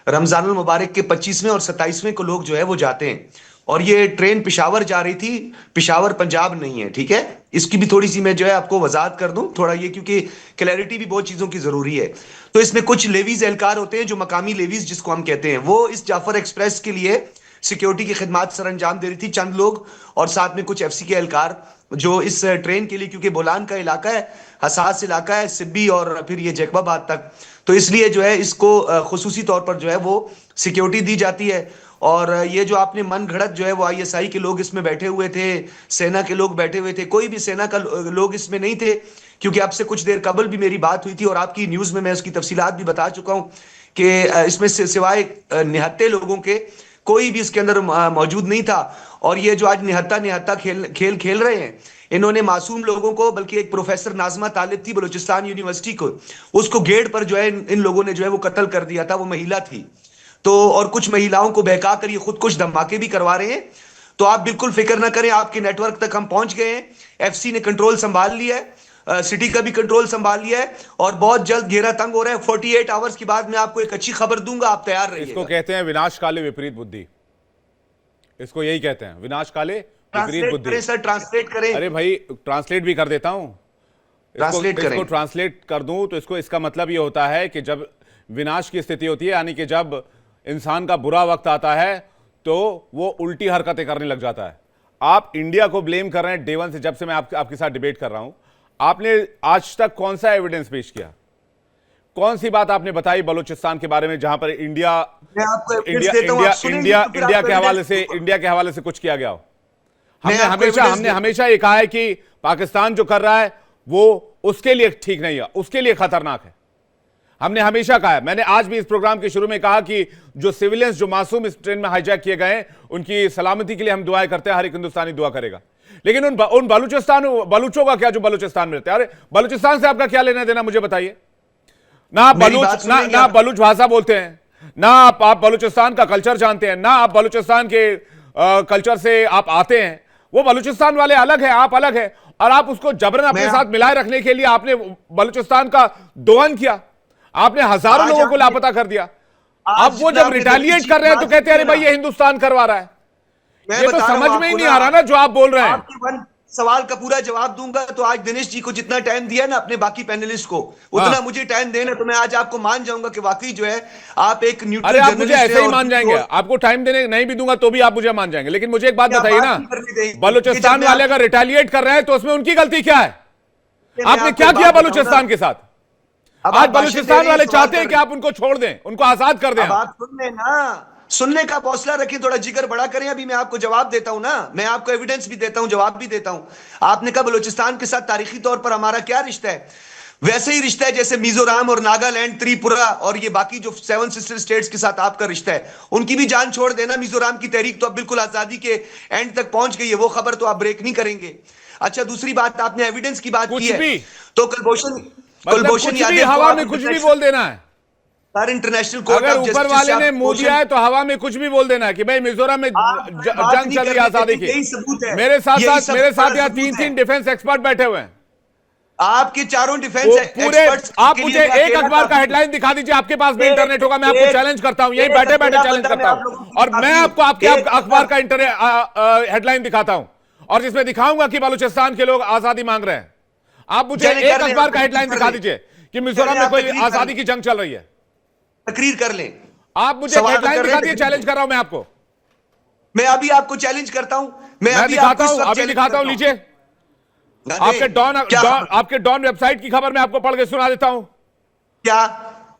रमजानुल मुबारक के 25वें और 27वें को लोग जो है वो जाते हैं और ये ट्रेन पेशावर जा रही थी, पेशावर पंजाब नहीं है, ठीक है। इसकी भी थोड़ी सी मैं जो है आपको वजाहत कर दूं थोड़ा, ये क्योंकि क्लैरिटी भी बहुत चीजों की जरूरी है। तो इसमें कुछ लेवीज एहलकार होते हैं जो मकामी लेवीज जिसको हम कहते हैं, वो इस जाफर एक्सप्रेस के लिए सिक्योरिटी की खिदमत सर अंजाम दे रही थी चंद लोग, और साथ में कुछ एफसी के एहलकार जो इस ट्रेन के लिए, क्योंकि बोलान का इलाका है, हसास इलाका है, सिब्बी और फिर ये जैकबाबाद तक, तो इसलिए जो है इसको खुसूसी तौर पर जो है वो सिक्योरिटी दी जाती है। और ये जो आपने मन घड़त जो है वो आईएसआई के लोग इसमें बैठे हुए थे, सेना के लोग बैठे हुए थे, कोई भी सेना का लोग इसमें नहीं थे, क्योंकि आपसे कुछ देर कबल भी मेरी बात हुई थी और आपकी न्यूज में मैं उसकी तफसीलात भी बता चुका हूं कि इसमें से सिवाय निहत्ते लोगों के कोई भी इसके अंदर मौजूद नहीं था। और ये जो आज निहत्ता खेल रहे हैं, इन्होंने मासूम लोगों को, बल्कि एक प्रोफेसर नाजमा तालिब थी बलूचिस्तान यूनिवर्सिटी को, उसको गेट पर जो है इन लोगों ने जो है वो कत्ल कर दिया था, वो महिला थी। तो और कुछ महिलाओं को बहका कर ये खुद कुछ धमाके भी करवा रहे हैं। तो आप बिल्कुल फिक्र ना करें, आपके नेटवर्क तक हम पहुंच गए हैं, एफसी ने कंट्रोल संभाल लिया है, सिटी का भी कंट्रोल संभाल लिया है और बहुत जल्द घेरा तंग हो रहा है। 48 आवर्स के बाद मैं आपको एक अच्छी खबर दूंगा, आप तैयार रहिए। इसको कहते हैं विनाशकाले विपरीत बुद्धि, इसको यही कहते हैं, विनाशकाले विपरीत बुद्धि। सर ट्रांसलेट करें। अरे भाई ट्रांसलेट भी कर देता हूं, इसको ट्रांसलेट कर दूं तो इसका मतलब ये होता है कि जब विनाश की स्थिति होती है, यानी कि जब इंसान का बुरा वक्त आता है तो वो उल्टी हरकतें करने लग जाता है। आप इंडिया को ब्लेम कर रहे हैं डे वन से, जब से मैं आपके साथ डिबेट कर रहा हूं। आपने आज तक कौन सा एविडेंस पेश किया, कौन सी बात आपने बताई बलूचिस्तान के बारे में जहां पर इंडिया के हवाले से कुछ किया गया हो? हमने हमेशा ये कहा है कि पाकिस्तान जो कर रहा है वो उसके लिए ठीक नहीं है, उसके लिए खतरनाक है। हमने हमेशा कहा है, मैंने आज भी इस प्रोग्राम के शुरू में कहा कि जो सिविलियंस, जो मासूम इस ट्रेन में हाईजैक किए गए, उनकी सलामती के लिए हम दुआएं करते हैं, हर एक हिंदुस्तानी दुआ करेगा। लेकिन उन बलूचों का क्या जो बलूचिस्तान में रहते हैं? अरे बलूचिस्तान से आपका क्या लेना देना, मुझे बताइए ना। आप बलूच भाषा बोलते हैं ना, आप बलूचिस्तान का कल्चर जानते हैं ना, आप बलूचिस्तान के कल्चर से आप आते हैं। वो बलूचिस्तान वाले अलग है, आप अलग है, और आप उसको जबरन अपने साथ मिलाए रखने के लिए आपने बलूचिस्तान का दोहन किया, आपने हजारों लोगों को लापता कर दिया। अब वो जब रिटेलिएट कर रहे हैं तो कहते हैं अरे भाई ये हिंदुस्तान करवा रहा है। ये तो समझ में ही नहीं आ रहा ना जो आप बोल रहे हैं। सवाल का पूरा जवाब दूंगा तो आज दिनेश जी को जितना टाइम दिया ना अपने बाकी पैनलिस्ट को, उतना मुझे टाइम देना, तो मैं आज आपको मान जाऊंगा कि वाकई जो है आप एक न्यूट्रल जर्नलिस्ट हैं। मुझे ऐसे ही मान जाएंगे, आपको टाइम देने नहीं भी दूंगा तो भी आप मुझे मान जाएंगे। लेकिन मुझे एक बात बताइए ना, बलूचिस्तान वाले अगर रिटेलिएट कर रहे हैं तो उसमें उनकी गलती क्या है? आपने क्या किया बलूचिस्तान के साथ? आज बलूचिस्तान वाले चाहते हैं कि आप उनको छोड़ दें, उनको आजाद कर दें। आप सुन ना, सुनने का हौसला रखें, थोड़ा जिगर बड़ा करें। अभी मैं आपको जवाब देता हूं ना, मैं आपको एविडेंस भी देता हूं, जवाब भी देता हूं। आपने कहा बलूचिस्तान के साथ तारीखी तौर पर हमारा क्या रिश्ता है? वैसे ही रिश्ता है जैसे मिजोरम और नागालैंड, त्रिपुरा और ये बाकी जो 7 सिस्टर स्टेट्स के साथ आपका रिश्ता है। उनकी भी जान छोड़ देना। मिजोरम की तहरीक तो अब बिल्कुल आजादी के एंड तक पहुंच गई है, वो खबर तो आप ब्रेक नहीं करेंगे। अच्छा, दूसरी बात, आपने एविडेंस की बात की है तो कुलभूषण हवा में कुछ भी बोल देना है। सर इंटरनेशनल कोर्ट अगर ऑफ ऊपर जस्टिस वाले ने मुंह दिया है तो हवा में कुछ भी बोल देना है कि भाई मिजोरम में जंग चल रही है आजादी की। यही सबूत है। मेरे साथ यही साथ मेरे साथ यहाँ सबूत है। 3 डिफेंस एक्सपर्ट बैठे हुए हैं। आपके चारों डिफेंस पूरे आप मुझे एक अखबार का हेडलाइन दिखा दीजिए, आपके पास भी इंटरनेट होगा, मैं आपको चैलेंज करता हूं, यहीं बैठे बैठे चैलेंज करता हूं, और मैं आपको आपके अखबार का हेडलाइन दिखाता हूं और जिसमें दिखाऊंगा कि बलूचिस्तान के लोग आजादी मांग रहे हैं। आप मुझे एक अखबार का हेडलाइन दिखा दीजिए कि मिजोरम में कोई आजादी की जंग चल रही है। तकरीर कर लें। आप मुझे हेडलाइन दिखा दिए, चैलेंज कर रहा हूं मैं आपको। मैं अभी आपको चैलेंज करता हूं। मैं दिखाता हूं, अभी दिखाता हूं, लीजिए आपके डॉन वेबसाइट की खबर मैं आपको पढ़ के सुना देता हूं। क्या?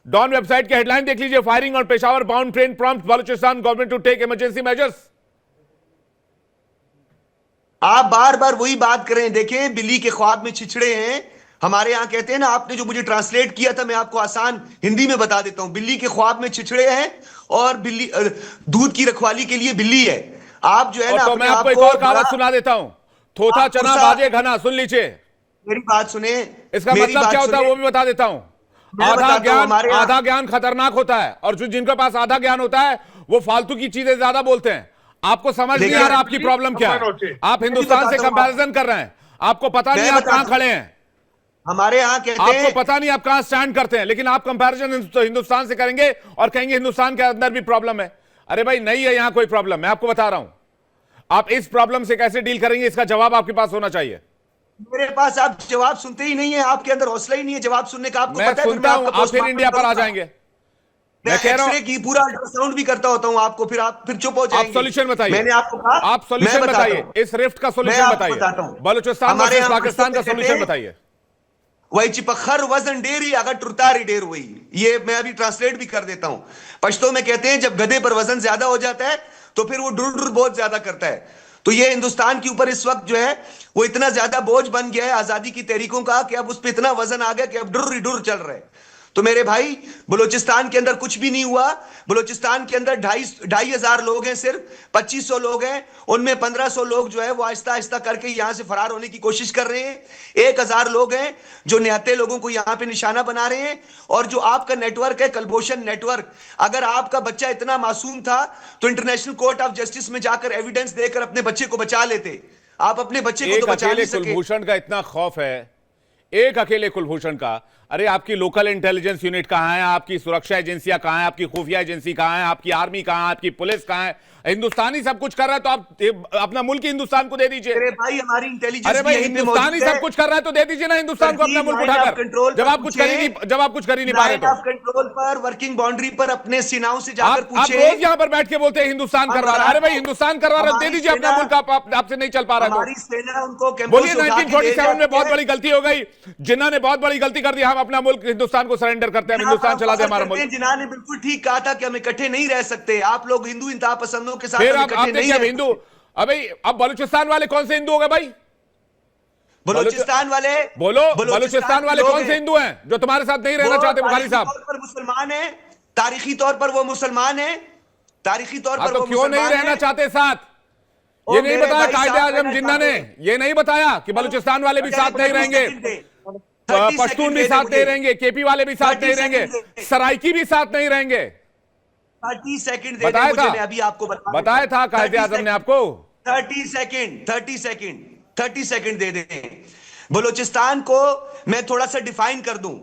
डॉन वेबसाइट की हेडलाइन देख लीजिए, firing on Peshawar bound train prompt Balochistan government to take emergency measures. आप बार बार वही बात करें। देखें, बिल्ली के ख्वाब में छिछड़े हैं, हमारे यहां कहते हैं ना। आपने जो मुझे ट्रांसलेट किया था, मैं आपको आसान हिंदी में बता देता हूं। बिल्ली के ख्वाब में छिछड़े हैं और बिल्ली दूध की रखवाली के लिए बिल्ली है। आप जो है ना, तो मैं आपको एक और कहावत सुना देता हूं, थोथा चना बाजे घना। सुन लीजिए, मेरी बात सुने। इसका मतलब क्या होता है वो भी बता देता हूं। आधा ज्ञान खतरनाक होता है, और जो जिनके पास आधा ज्ञान होता है वो फालतू की चीजें ज्यादा बोलते हैं। आपको समझ नहीं आ रहा आपकी प्रॉब्लम क्या है। आप हिंदुस्तान से कंपैरिजन कर रहे हैं, आपको पता नहीं आप कहां खड़े हैं। हमारे यहाँ कहते हैं, आपको पता नहीं आप कहां स्टैंड करते हैं, लेकिन आप कंपैरिजन हिंदुस्तान से करेंगे और कहेंगे हिंदुस्तान के अंदर भी प्रॉब्लम है। अरे भाई नहीं है यहां कोई प्रॉब्लम, मैं आपको बता रहा हूं। आप इस प्रॉब्लम से कैसे डील करेंगे, इसका जवाब आपके पास होना चाहिए। मेरे पास आप जवाब सुनते ही नहीं है, आपके अंदर हौसला ही नहीं है जवाब सुनने का। आपको मैं पता है सुनता हूं, आप फिर इंडिया पर आ जाएंगे। मैं कह रहा हूं कि पूरा अल्ट्रासाउंड भी करता होता हूं आपको, फिर आप फिर चुप हो जाएंगे। आप सॉल्यूशन बताइए। मैंने आपको कहा, आप सॉल्यूशन बताइए, इस रिफ्ट का सॉल्यूशन बताइए, बलूचिस्तान वर्सेस पाकिस्तान का सॉल्यूशन बताइए। वही चिपखर वजन डेरी अगर टुरतारी डेर हुई, ये मैं अभी ट्रांसलेट भी कर देता हूं। पश्तो में कहते हैं जब गधे पर वजन ज्यादा हो जाता है तो फिर वो डुर डुर बहुत ज्यादा करता है। तो ये हिंदुस्तान के ऊपर इस वक्त जो है वो इतना ज्यादा बोझ बन गया है आजादी की तहरीकों का कि अब उस पर इतना वजन आ गया कि अब डुर डुर चल रहा है। तो मेरे भाई, बलूचिस्तान के अंदर कुछ भी नहीं हुआ। बलूचिस्तान के अंदर 2,500 लोग हैं, सिर्फ 2500 लोग हैं, उनमें 1500 लोग जो है वो आहिस्ता आहिस्ता करके यहां से फरार होने की कोशिश कर रहे हैं। 1000 लोग हैं जो निहत्थे लोगों को यहां पे निशाना बना रहे हैं। और जो आपका नेटवर्क है कलभूषण नेटवर्क, अगर आपका बच्चा इतना मासूम था तो इंटरनेशनल कोर्ट ऑफ जस्टिस में जाकर एविडेंस देकर अपने बच्चे को बचा लेते। आप अपने बच्चे को तो बचा नहीं सके। कुलभूषण का इतना खौफ है, एक अकेले कुलभूषण का। अरे आपकी लोकल इंटेलिजेंस यूनिट कहां है, आपकी सुरक्षा एजेंसियां कहां है, आपकी खुफिया एजेंसी कहां है, आपकी आर्मी कहां है, आपकी पुलिस कहां है? हिंदुस्तानी सब कुछ कर रहा है तो आप अपना मुल्क हिंदुस्तान को दे दीजिए। अरे भाई, हमारी इंटेलिजेंस, अरे भाई हिंदुस्तानी सब कुछ कर रहा है तो दे दीजिए ना हिंदुस्तान को अपना मुल्क उठाकर। जब आप कुछ कर ही नहीं पा रहे तो कंट्रोल पर, वर्किंग बाउंड्री पर अपने सीनाओं से जाकर पूछे। आप रोज यहां पर बैठ के बोलते हैं हिंदुस्तान करवा रहा है। अरे भाई हिंदुस्तान करवा रहा है, दे दीजिए अपना मुल्क। आपसे नहीं चल पा रहा है हमारी सेना उनको बोलिए 1947 में बहुत बड़ी गलती हो गई, जिन्ना ने बहुत बड़ी गलती कर दी, हम अपना मुल्क हिंदुस्तान को सरेंडर करते हैं, हिंदुस्तान चला दे हमारा मुल्क। जिन्ना ने बिल्कुल ठीक कहा था कि हम इकट्ठे नहीं रह सकते। आप लोग हिंदू इंतहा पसंदों के साथ नहीं है हिंदू। अबे अब बलूचिस्तान वाले कौन से हिंदू हो गए भाई? बलूचिस्तान वाले बोलो, बलूचिस्तान वाले कौन से हिंदू हैं जो तुम्हारे साथ नहीं रहना चाहते? बुखारी साहब, मुसलमान है, तारीखी तौर पर वो मुसलमान है, तारीखी तौर पर तो क्यों नहीं रहना चाहते साथ? ये नहीं बताया कायदे आजम जिन्ना ने, ये नहीं बताया कि बलूचिस्तान वाले भी साथ नहीं रहेंगे, पश्तून भी साथ नहीं रहेंगे, केपी वाले भी साथ नहीं रहेंगे, सराइकी भी साथ नहीं रहेंगे। 30 सेकंड बताया था, अभी आपको बताया था कायदे आजम ने आपको। 30 सेकंड दे दें। बलूचिस्तान को मैं थोड़ा सा डिफाइन कर दूं।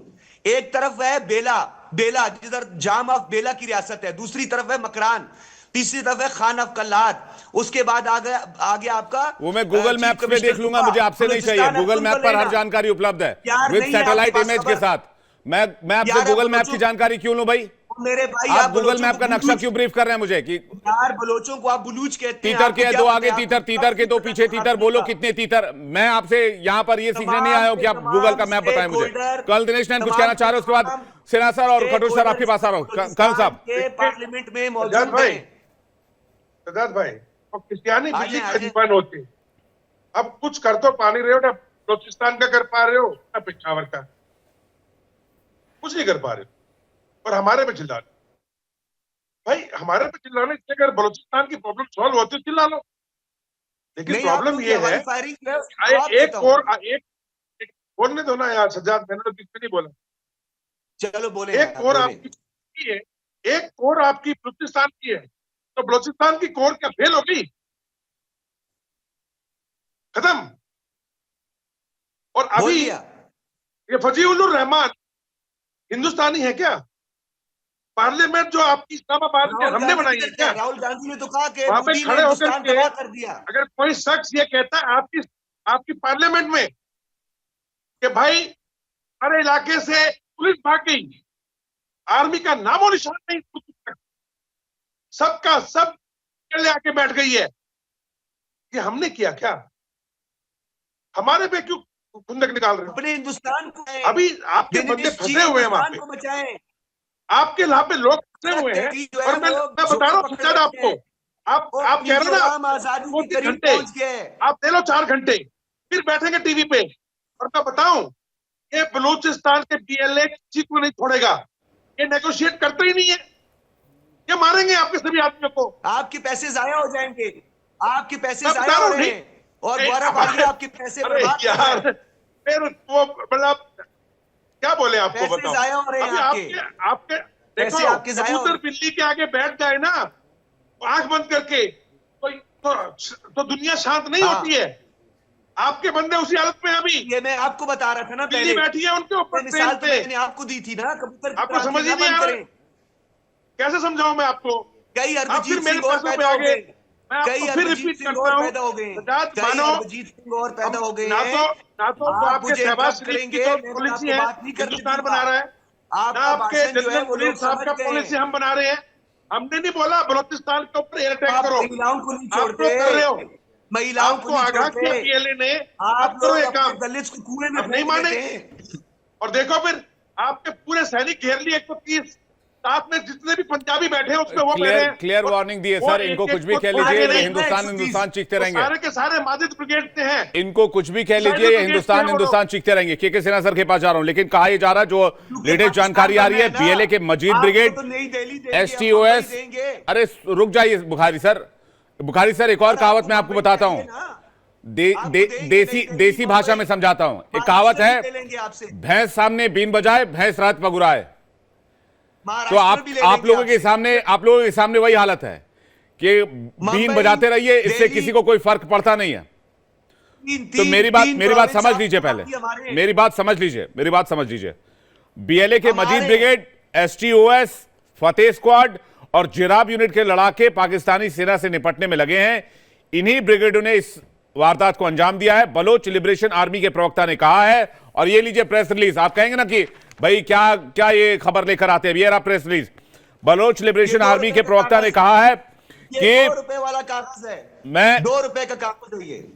एक तरफ है बेला जिधर जाम ऑफ बेला की रियासत है, दूसरी तरफ है मकरान, तीसरी तरफ है खान ऑफ कल्लात, उसके बाद आ गया आपका वो मैं गूगल मैप पे देख लूंगा, मुझे आपसे नहीं चाहिए। गूगल मैप पर हर जानकारी उपलब्ध है विद सैटेलाइट इमेज के साथ। मैं आपसे गूगल मैप की जानकारी क्यों लूं भाई? मेरे भाई, आप गूगल मैप का नक्शा क्यों ब्रीफ कर रहे हैं मुझे कि यार बलोचों को आप बलूच कहते हैं? तीतर के दो आगे तीतर, तीतर के दो पीछे तीतर, बोलो कितने तीतर? मैं आपसे यहां पर ये सीखने नहीं आया हूं कि आप गूगल का मैप बताएं मुझे। कल दिनेश नैन कुछ कहना चाह रहे हो, उसके बाद सिन्हा सर और खटोर सर आपके पास आ रहा हूं। कल साहब पार्लियामेंट में मौजूद है सदात भाई, तो क्रिस्टियानी बिल्ली खलीफान होती। अब कुछ कर तो पा नहीं रहे हो, ना बलूचिस्तान का कर पा रहे हो ना पेशावर का, कुछ नहीं कर पा रहे हो, और हमारे पे चिल्ला रहे। भाई हमारे पे चिल्लाने से अगर बलूचिस्तान की प्रॉब्लम सॉल्व होती है चिल्ला लो, लेकिन प्रॉब्लम ये है एक बोलने दो ना यार सज्जाद, मैंने तो बीच में नहीं बोला। चलो बोले एक और आपकी की है, एक कोर आपकी बलूचिस्तान की है, तो बलूचिस्तान की कोर क्या फेल हो गई? खत्म। और बोल अभी दिया। ये फजीउल रहमान हिंदुस्तानी है क्या? पार्लियामेंट जो आपकी इस्लामाबाद में हमने बनाई है क्या? राहुल गांधी ने तो कहा कि वहां पे मोदी ने खड़े होकर हिंदुस्तान के तबाह कर दिया। अगर कोई शख्स ये कहता है आपकी पार्लियामेंट में कि भाई हमारे इलाके से पुलिस भाग गई, आर्मी का नामो निशान नहीं, सबका सब चले आके बैठ गई है, ये हमने किया क्या? हमारे पे क्यों खुंदक निकाल रहे हो? अपने हिंदुस्तान को अभी आपके बंदे फंसे हुए हैं वहां पे, बचाएं। आपके यहाँ पे लोग फंसे हुए हैं। और मैं बता रहा हूँ सच्चाई आपको, आप कह रहे हो ना आजादी के करीब घंटे, पहुंच गए। आप दे लो 4 घंटे, फिर बैठेंगे टीवी पे। और मैं बताऊं, ये बलूचिस्तान के बीएलए किसी को नहीं छोड़ेगा, ये नेगोशिएट करते ही नहीं है, ये मारेंगे आपके सभी आदमियों को। आपके पैसे जाया हो जाएंगे, आपके पैसे मैं जाया बता हो रहा हूं, रहे हैं और गौरव भाटिया आपके पैसे अरे बर्बाद कर रहे यार, हैं। फिर वो मतलब क्या बोले आपको, पैसे बताओ। जाया हो रहे हैं अभी आपके पैसे देखो, आपके जाया हो कबूतर रहे बिल्ली के आगे बैठ जाए ना आंख बंद करके, तो दुनिया शांत नहीं हाँ। होती है। आपके बंदे उसी हालत में अभी, ये मैं आपको बता रहा था ना बिल्ली पहले, बैठी है उनके ऊपर मिसाल ट्रेन तो पे। मैंने आपको दी थी ना, कबूतर की आपको क्रांति समझ ही ना नहीं बंद आ रहा, करें। कैसे समझाऊं मैं आपको? कई आप फिर हरभजीत मेरे सिंह और पैसों पे पैदा हो आगे, गए, मैं कई आपको फिर हरभजीत रिपीट सिंह करता और हूँ, पैदा हो गए, सजाद कई मानो, हरभजीत सिंह और पैदा हो गए ना तो आप आपके मुझे शहबाज इंटरप्ट शरीफ की करेंगे, तो मैं पॉलिसी आपको है बात नहीं करने हिंदुस्तान दूंगा। बना रहा है, ना आपका आपके भाषण जो है जनरल वो मुनीर लोग साहब समझ का गए पॉलिसी हैं। हम बना रहे हैं। हमने नहीं बोला बलूचिस्तान के ऊपर एयर अटैक आप करो, महिलाओं को नहीं आप छोड़ते, लोग कर रहे हो। महिलाओं को आपको नहीं आगाह किया छोड़ते, पीएलए ने, आप आप करो लोग ये अपने काम, दलित को कुएं में अब नहीं फेंक माने। देते हैं। और देखो फिर आपके पूरे सैनिक घेर लिए 130, साथ में जितने भी पंजाबी बैठे हैं उसमें वो बैठे हैं। क्लियर वार्निंग दी है सर, इनको कुछ भी कह लीजिए, ये हिंदुस्तान चीखते रहेंगे। सारे के सारे माजिद ब्रिगेड से हैं। इनको कुछ भी कह लीजिए, ये हिंदुस्तान चीखते रहेंगे। के सिन्हा सर के पास जा रहा हूं, लेकिन कहा यह जा रहा है, जो लेटेस्ट जानकारी आ रही है, बीएलए के मजीद ब्रिगेड, एसटीओएस, अरे रुक जाइए बुखारी सर, एक और कहावत मैं आपको बताता हूं, देसी भाषा में समझाता हूं। एक कहावत है, भैंस सामने बीन बजाए, भैंस रात पगुराए। तो आप लोगों के सामने वही हालत है कि बीन बजाते रहिए, इससे किसी को कोई फर्क पड़ता नहीं है। तो मेरी बात समझ लीजिए, पहले मेरी बात समझ लीजिए। बीएलए के मजीद ब्रिगेड, एसटीओएस, फतेह स्क्वाड और जिराब यूनिट के लड़ाके पाकिस्तानी सेना से निपटने में लगे हैं। इन्हीं ब्रिगेडों ने इस वारदात को अंजाम दिया है, बलोच लिबरेशन आर्मी के प्रवक्ता ने कहा है। और ये लीजिए प्रेस रिलीज, आप कहेंगे ना कि भाई क्या ये खबर लेकर आते हैं, ये रहा press release. Baloch liberation army के प्रवक्ता ने कहा है कि 2 रुपए वाला कागज है, मैं 2 रुपए का कागज है ये।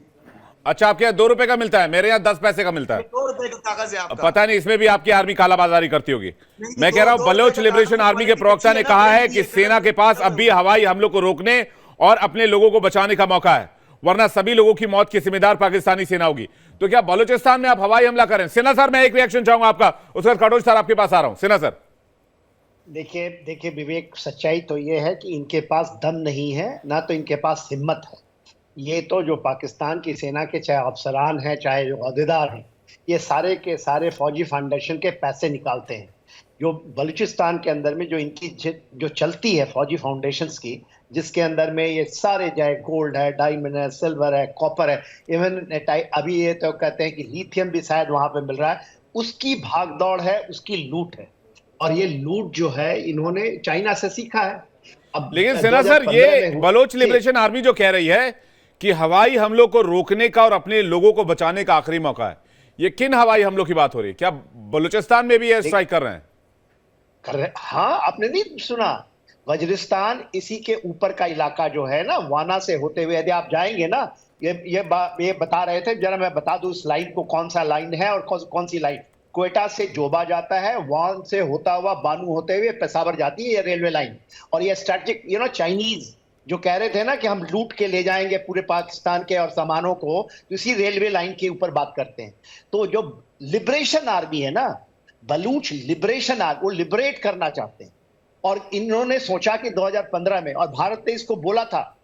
अच्छा, आपके यहाँ 2 रुपए का मिलता है, मेरे यहाँ 10 पैसे का मिलता है। 2 रुपए का कागज है आपका। पता नहीं इसमें भी आपकी आर्मी कालाबाजारी करती होगी। मैं कह रहा हूं, बलोच लिबरेशन आर्मी के प्रवक्ता ने कहा है कि सेना के पास अब भी हवाई हमलों को रोकने और अपने लोगों को बचाने का मौका है, वरना सभी लोगों की मौत की जिम्मेदार पाकिस्तानी सेना होगी। तो क्या बलूचिस्तान में आप हवाई हमला करें? सेना सर, मैं एक रिएक्शन चाहूंगा आपका, उसके बाद कटोच सर आपके पास आ रहा हूं। सेना सर, देखिए विवेक, सच्चाई तो ये है कि इनके पास दम नहीं है, ना तो इनके पास हिम्मत है। ये तो जो पाकिस्तान की सेना के चाहे अफसरान हैं, चाहे जो अहदेदार हैं, ये सारे के सारे फौजी फाउंडेशन के पैसे निकालते हैं। जो बलूचिस्तान के अंदर में जो इनकी जो चलती है फौजी फाउंडेशंस की, जिसके अंदर में ये सारे चाहे गोल्ड है, डायमंड है, सिल्वर है, कॉपर है, इवन अभी ये तो कहते हैं कि लिथियम भी शायद वहां पे मिल रहा है, उसकी भागदौड़ है, उसकी लूट है। और ये लूट जो है इन्होंने चाइना से सीखा है। अब लेकिन सेना सर, ये बलोच लिबरेशन आर्मी जो कह रही है कि हवाई हमलों को रोकने का और अपने लोगों को बचाने का आखिरी मौका है, ये किन हवाई हमलों की बात हो रही है? क्या बलूचिस्तान में भी एयर स्ट्राइक कर रहे हैं? हाँ, आपने नहीं सुना? वज्रिस्तान इसी के ऊपर का इलाका जो है ना, वाना से होते हुए यदि आप जाएंगे ना, ये बता रहे थे, जरा मैं बता दूं इस लाइन को, कौन सा लाइन है और कौन सी लाइन। क्वेटा से जोबा जाता है, वहां से होता हुआ बानू होते हुए पेशावर जाती है ये रेलवे लाइन। और ये स्ट्रेटेजिक, चाइनीज जो कह रहे थे ना कि हम लूट के ले जाएंगे पूरे पाकिस्तान के और सामानों को, तो इसी रेलवे लाइन के ऊपर बात करते हैं। तो जो लिबरेशन आर्मी है ना, बलूच लिबरेशन आर्मी, वो लिबरेट करना चाहते हैं। और इन्होंने सोचा कि 2015 में, और भारत ने इसको बोला था,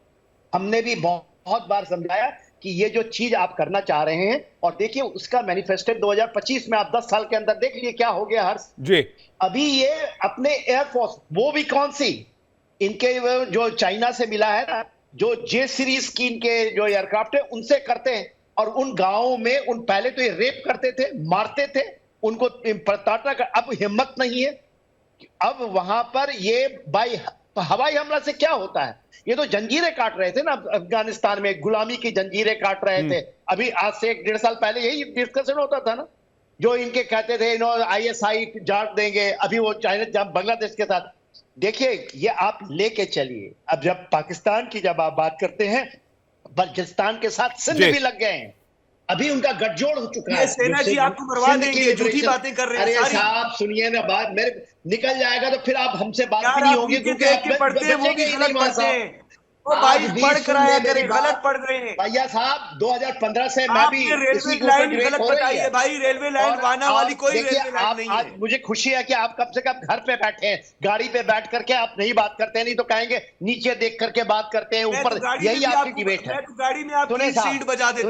हमने भी बहुत बार समझाया कि ये जो चीज आप करना चाह रहे हैं, और देखिए उसका मैनिफेस्टो 2025 में आप 10 साल के अंदर देख लिए क्या हो गया हर्ष जी। अभी ये अपने एयरफोर्स, वो भी कौन सी, इनके जो चाइना से मिला है ना, जो जे सीरीज की इनके जो एयरक्राफ्ट है उनसे करते हैं, और उन गांवों में उन पहले तो ये रेप करते थे, मारते थे उनको, प्रताड़ना कर, अब हिम्मत नहीं है। अब वहां पर ये हवाई हमला से क्या होता है, ये तो जंजीरें काट रहे थे ना अफगानिस्तान में, गुलामी की जंजीरें काट रहे थे। अभी आज से 1-1.5 साल पहले यही डिस्कशन होता था ना, जो इनके कहते थे ISI जाट देंगे, अभी वो चाइना बांग्लादेश के साथ। देखिए ये आप लेके चलिए, अब जब पाकिस्तान की जब आप बात करते हैं, बलूचिस्तान के साथ सिंध भी लग गए हैं, अभी उनका गठजोड़ हो चुका है। सेना जी आपको मरवा देंगे, झूठी बातें कर रहे हैं। अरे साहब सुनिए ना बात, मेरे निकल जाएगा तो फिर आप हमसे बात भी नहीं होगी, क्योंकि आप पढ़ते हैं वो भी गलत पढ़ते हैं। वो भाई पढ़ कराया करें, गलत पढ़ रहे हैं भैया साहब। 2015 से मैं भी रेलवे लाइन गलत बताई है भाई, रेलवे लाइन वाना वाली कोई रेलवे लाइन नहीं है। आज मुझे खुशी है कि आप कम से कम घर पे बैठे हैं, गाड़ी पे बैठ करके आप नहीं बात करते हैं, नहीं तो कहेंगे नीचे देख करके बात करते हैं, ऊपर, यही आपकी डिबेट है। गाड़ी में आप सीट बजा देते हो।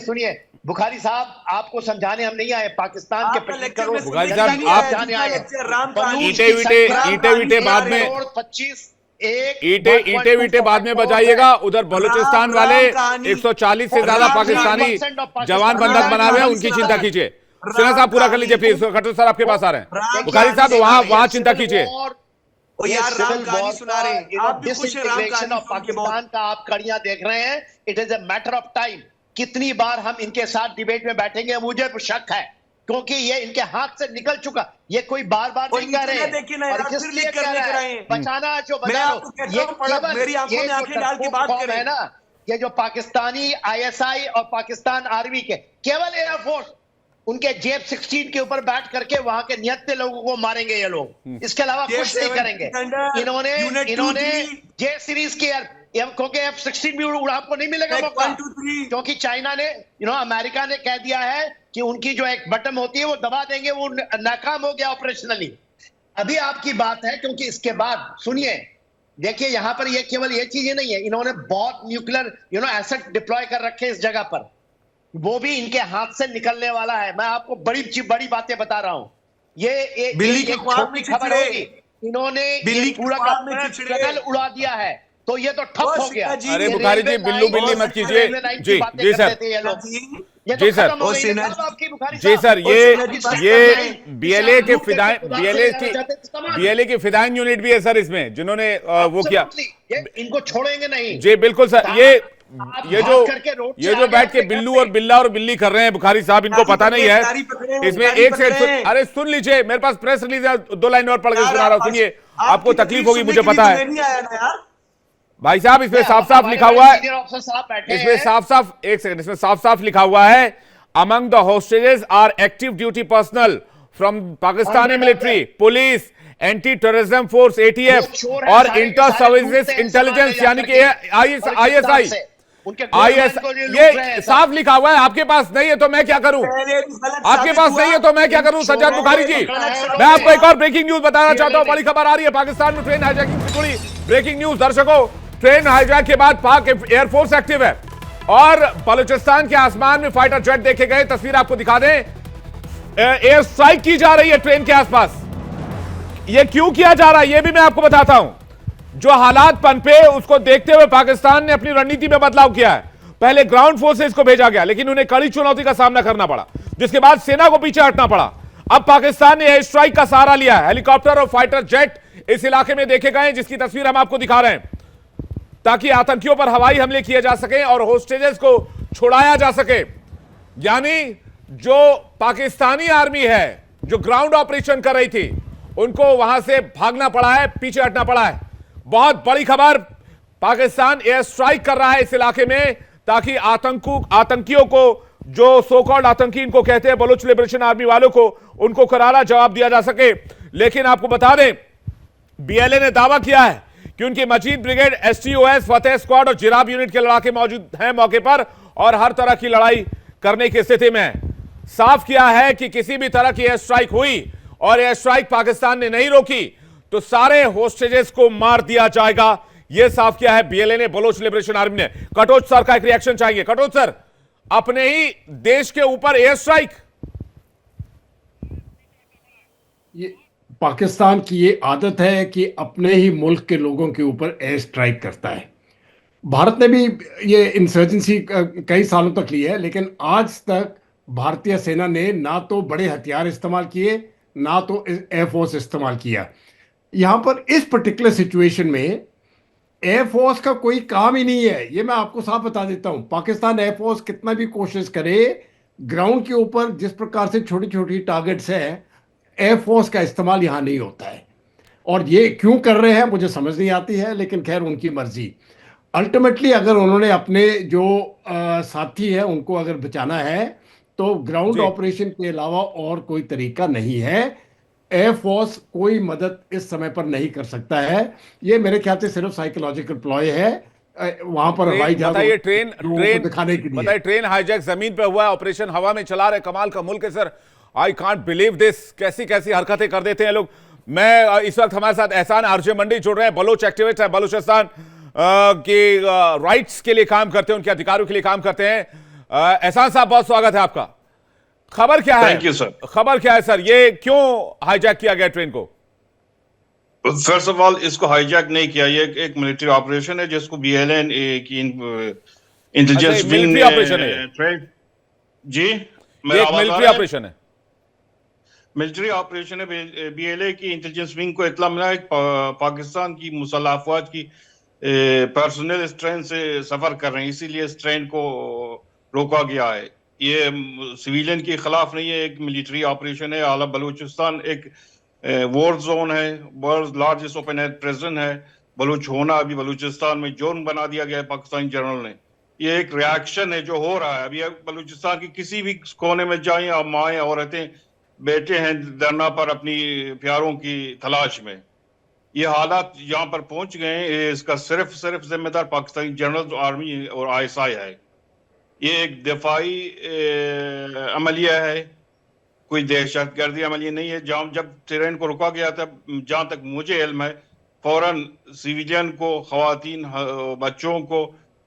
सुनिए बुखारी साहब, आपको समझाने हम नहीं आए, पाकिस्तान के बुखारी साहब आप ईटे वीटे बाद में 25 ईटे वीटे बाद में बजाइएगा। उधर बलूचिस्तान वाले 140 से ज्यादा पाकिस्तानी जवान बंधक बना हुए हैं, उनकी चिंता कीजिए। सिन्हा साहब पूरा कर लीजिए प्लीज, खट्टर सर आपके पास आ रहे हैं। बुखारी साहब वहां चिंता कीजिए। पाकिस्तान का आप कड़ियां देख रहे हैं, it is a matter of time. कितनी बार हम इनके साथ डिबेट में बैठेंगे, मुझे शक है, क्योंकि ये इनके हाथ से निकल चुका। ये कोई बार बार नहीं कह रहे और किस लिए कह रहे हैं, बचाना जो बचा लो। ये है ना, ये जो पाकिस्तानी ISI और पाकिस्तान आर्मी के केवल एयरफोर्स, उनके जेब 16 के ऊपर बैठ करके वहां के नियत्ते लोगों को मारेंगे ये लोग, इसके अलावा कुछ नहीं करेंगे। इन्होंने जे सीरीज के क्योंकि F-16 भी आपको नहीं मिलेगा मौका, क्योंकि चाइना ने अमेरिका ने कह दिया है कि उनकी जो एक बटन होती है वो दबा देंगे, वो नाकाम हो गया ऑपरेशनली। अभी आपकी बात है, क्योंकि इसके बाद सुनिए, देखिए यहां पर ये केवल ये चीजें नहीं है, इन्होंने बहुत न्यूक्लियर एसेट डिप्लॉय कर रखे हैं इस जगह पर, वो भी इनके हाथ से निकलने वाला है। मैं आपको बड़ी बातें बता रहा हूं। ये बिल्ली की छोटी खबर होगी, इन्होंने पूरा उड़ा दिया है, तो ये तो ठप हो गया। अरे बुखारी जी बिल्ली मत कीजिए। जी सर, जी सर, ये BLA की फिदाइन यूनिट भी है सर इसमें, जिन्होंने वो किया। इनको छोड़ेंगे नहीं। जी बिल्कुल सर। ये जो बैठ के बिल्लू और बिल्ला और बिल्ली कर रहे हैं बुखारी साहब, इनको पता नहीं है इसमें एक से। अरे सुन लीजिए, मेरे पास प्रेस रिलीज है, 2 लाइन और पढ़ के सुना रहा हूं, सुनिए, आपको तकलीफ होगी मुझे पता है भाई साहब। इसमें साफ साफ लिखा हुआ है, इसमें साफ साफ लिखा हुआ है, among the hostages are active duty personnel from Pakistani military, police, anti terrorism force ATF और इंटर सर्विसेज इंटेलिजेंस, यानी कि ISI। ये साफ लिखा हुआ है। आपके पास नहीं है तो मैं क्या करूं, आपके पास नहीं है तो मैं क्या करूं सज्जाद बुखारी जी। मैं आपको एक और ब्रेकिंग न्यूज बताना चाहता हूं। बड़ी खबर आ रही है, पाकिस्तान में ट्रेन हाईजैकिंग से जुड़ी ब्रेकिंग न्यूज। दर्शकों, ट्रेन हाईजैक के बाद पाक एयरफोर्स एक्टिव है और बलूचिस्तान के आसमान में फाइटर जेट देखे गए। तस्वीर आपको दिखा दें, एयर स्ट्राइक की जा रही है ट्रेन के आसपास। ये क्यों किया जा रहा है ये भी मैं आपको बताता हूं। जो हालात पनपे, उसको देखते हुए पाकिस्तान ने अपनी रणनीति में बदलाव किया है। पहले ग्राउंड फोर्सेस को भेजा गया, लेकिन उन्हें कड़ी चुनौती का सामना करना पड़ा, जिसके बाद सेना को पीछे हटना पड़ा। अब पाकिस्तान ने एयर स्ट्राइक का सहारा लिया है। हेलीकॉप्टर और फाइटर जेट इस इलाके में देखे गए, जिसकी तस्वीर हम आपको दिखा रहे हैं, ताकि आतंकियों पर हवाई हमले किए जा सके और होस्टेजेस को छुड़ाया जा सके। यानी जो पाकिस्तानी आर्मी है, जो ग्राउंड ऑपरेशन कर रही थी, उनको वहां से भागना पड़ा है, पीछे हटना पड़ा है। बहुत बड़ी खबर, पाकिस्तान एयर स्ट्राइक कर रहा है इस इलाके में, ताकि आतंकियों को, जो सो कॉल्ड आतंकी इनको कहते हैं, बलूच लिबरेशन आर्मी वालों को, उनको करारा जवाब दिया जा सके। लेकिन आपको बता दें, BLA ने दावा किया है कि उनकी मजीद ब्रिगेड, STOS, फतेह स्क्वाड और जिराब यूनिट के लड़ाके मौजूद हैं मौके पर और हर तरह की लड़ाई करने की स्थिति में। साफ किया है कि किसी भी तरह की एयर स्ट्राइक हुई और एयर स्ट्राइक पाकिस्तान ने नहीं रोकी तो सारे होस्टेजेस को मार दिया जाएगा। यह साफ किया है बीएलए ने, बलोच लिबरेशन आर्मी ने। कटोच सर का एक रिएक्शन चाहिए। कटोच सर, अपने ही देश के ऊपर एयर स्ट्राइक। ये पाकिस्तान की ये आदत है कि अपने ही मुल्क के लोगों के ऊपर एयर स्ट्राइक करता है। भारत ने भी ये इंसर्जेंसी कई सालों तक ली है, लेकिन आज तक भारतीय सेना ने ना तो बड़े हथियार इस्तेमाल किए, ना तो एयरफोर्स इस्तेमाल किया। यहाँ पर इस पर्टिकुलर सिचुएशन में एयरफोर्स का कोई काम ही नहीं है, ये मैं आपको साफ बता देता हूँ। पाकिस्तान एयरफोर्स कितना भी कोशिश करे, ग्राउंड के ऊपर जिस प्रकार से छोटी छोटी टारगेट्स है, एयरफोर्स का इस्तेमाल यहाँ नहीं होता है। और ये क्यों कर रहे हैं मुझे समझ नहीं आती है, लेकिन खैर उनकी मर्जी। अल्टीमेटली अगर उन्होंने अपने जो साथी है उनको अगर बचाना है तो ग्राउंड ऑपरेशन के अलावा और कोई तरीका नहीं है। एयरफोर्स कोई मदद इस समय पर नहीं कर सकता है। ये मेरे ख्याल से सिर्फ साइकोलॉजिकल प्लॉय है वहां पर हवाई जहाज बताइए, ट्रेन दिखाने के लिए। बताइए, ट्रेन हाईजैक जमीन पे हुआ है, ऑपरेशन हवा में चला रहे, कमाल का मुल्क है sir. I can't believe this, कैसी कैसी हरकतें कर देते हैं लोग। मैं इस वक्त हमारे साथ एहसान आरजे मंडी जुड़ रहे हैं, बलोच एक्टिविस्ट है, बलूचिस्तान के राइट्स के लिए काम करते हैं, उनके अधिकारों के लिए काम करते हैं। एहसान साहब, बहुत स्वागत है आपका। खबर क्या है? Thank you sir. खबर क्या है सर, ये क्यों हाईजैक किया गया ट्रेन को? फर्स्ट ऑफ ऑल, इसको हाईजैक नहीं किया, ये एक मिलिट्री ऑपरेशन है जिसको बीएलए की इंटेलिजेंस विंग ने ऑपरेशन है। ट्रेन जी, मिलिट्री ऑपरेशन है, मिलिट्री ऑपरेशन है। बीएलए की इंटेलिजेंस विंग को इत्तला मिला है पाकिस्तान की मुसल्लह अफवाज की पर्सनल इस ट्रेन से सफर कर रहे हैं, इसीलिए इस ट्रेन को रोका गया है। ये सिविलियन के खिलाफ नहीं है, एक मिलिट्री ऑपरेशन है। आला बलूचिस्तान एक वॉर जोन है, world largest open air prison है। बलूच होना अभी बलूचिस्तान में जोन बना दिया गया है पाकिस्तानी जनरल ने। ये एक रिएक्शन है जो हो रहा है। अभी बलूचिस्तान की किसी भी कोने में जाएं, आप माएँ औरतें बैठे हैं धरना पर अपनी प्यारों की तलाश में। ये हालात यहाँ पर पहुंच गए हैं, इसका सिर्फ जिम्मेदार पाकिस्तानी जनरल आर्मी और आईएसआई है। ये एक दिफाई अमलिया है, कोई दहशतगर्दी अमलिया नहीं है। जब ट्रेन को रुका गया था, जहां तक मुझे इल्म है, फौरन सिविलियन को, खवातीन, बच्चों को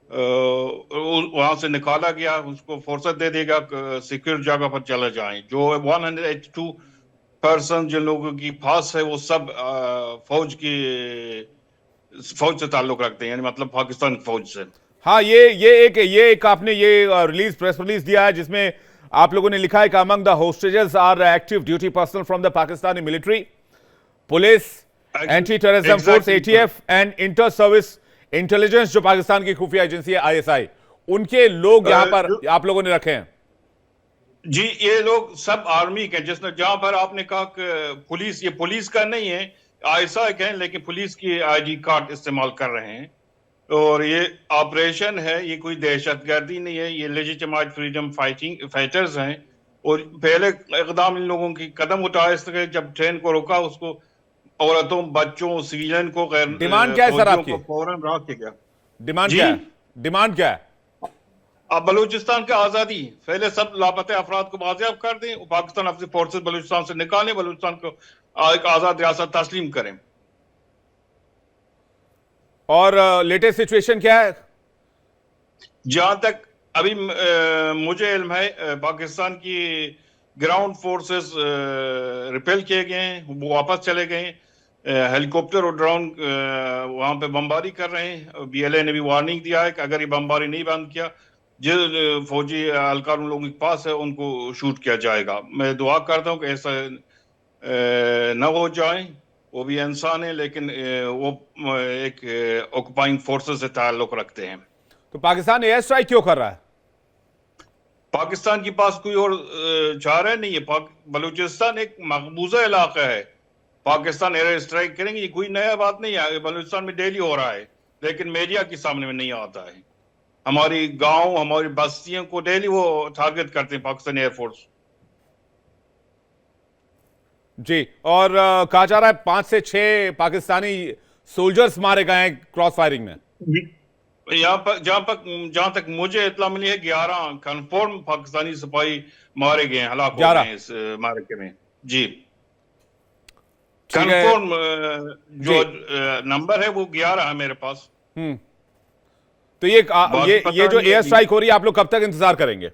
वहां से निकाला गया, उसको फुर्सत दे देगा सिक्योर जगह पर चला जाएं। जो 182 पर्सन जिन लोगों की पास है वो सब फौज से ताल्लुक रखते हैं, यानी मतलब पाकिस्तान फौज से। हाँ, ये एक आपने ये प्रेस रिलीज दिया है जिसमें आप लोगों ने लिखा है कि among the hostages are active duty personnel from the Pakistani military, police, anti terrorism force ATF and inter service intelligence, जो पाकिस्तान की खुफिया एजेंसी है आईएसआई, उनके लोग यहाँ पर आप लोगों ने रखे हैं। जी, ये लोग सब आर्मी के, जिसने जहां पर आपने कहा कि पुलिस, ये पुलिस का नहीं है, आईएसआई के हैं, लेकिन पुलिस की आईडी कार्ड इस्तेमाल कर रहे हैं। और ये ऑपरेशन है, ये कोई दहशतगर्दी नहीं है, ये लेजिटिमाइट फ्रीडम फाइटर्स हैं। और पहले इकदाम इन लोगों की कदम उठाए सके, जब ट्रेन को रोका, उसको औरतों, बच्चों, सिविलियन को, डिमांड क्या है सर आपकी? फौरन रोक के गया। डिमांड क्या है? डिमांड क्या है? अब बलूचिस्तान की आजादी, पहले सब लापता अफराद को बाजियाब कर दें, पाकिस्तान अपनी फोर्सेस बलूचिस्तान से निकालें, बलूचिस्तान को एक आजाद रियासत तस्लीम करें। और लेटेस्ट सिचुएशन क्या है? जहां तक अभी मुझे इल्म है, पाकिस्तान की ग्राउंड फोर्सेस रिपेल किए गए हैं, वो वापस चले गए हैं। हेलीकॉप्टर और ड्रोन वहां पे बमबारी कर रहे हैं। बीएलए ने भी वार्निंग दिया है कि अगर ये बमबारी नहीं बंद किया, जो फौजी एहलकार उन लोगों के पास है उनको शूट किया जाएगा। मैं दुआ करता हूँ कि ऐसा न हो जाए। वो भी इंसान है, लेकिन वो एक ऑक्युपाइंग फोर्सेस से ताल्लुक रखते हैं। तो पाकिस्तान एयर स्ट्राइक क्यों कर रहा है? पाकिस्तान के पास कोई और चारा नहीं है। बलूचिस्तान एक मकबूजा इलाका है, पाकिस्तान एयर स्ट्राइक करेंगे, ये कोई नया बात नहीं है। बलूचिस्तान में डेली हो रहा है, लेकिन मीडिया के सामने में नहीं आता है। हमारी गांव, हमारी बस्तियों को डेली वो टारगेट करते हैं पाकिस्तान एयरफोर्स। जी, और कहा जा रहा है 5 से 6 पाकिस्तानी सोल्जर्स मारे गए हैं क्रॉस फायरिंग में। यहाँ पर जहां तक मुझे इत्तला मिली है, 11 कन्फर्म पाकिस्तानी सिपाही मारे गए हैं, हलाक हो गए हैं इस मारके में। जी, कन्फर्म जो नंबर है वो 11 है मेरे पास। तो ये जो एयर स्ट्राइक हो रही है, आप लोग कब तक इंतजार करेंगे?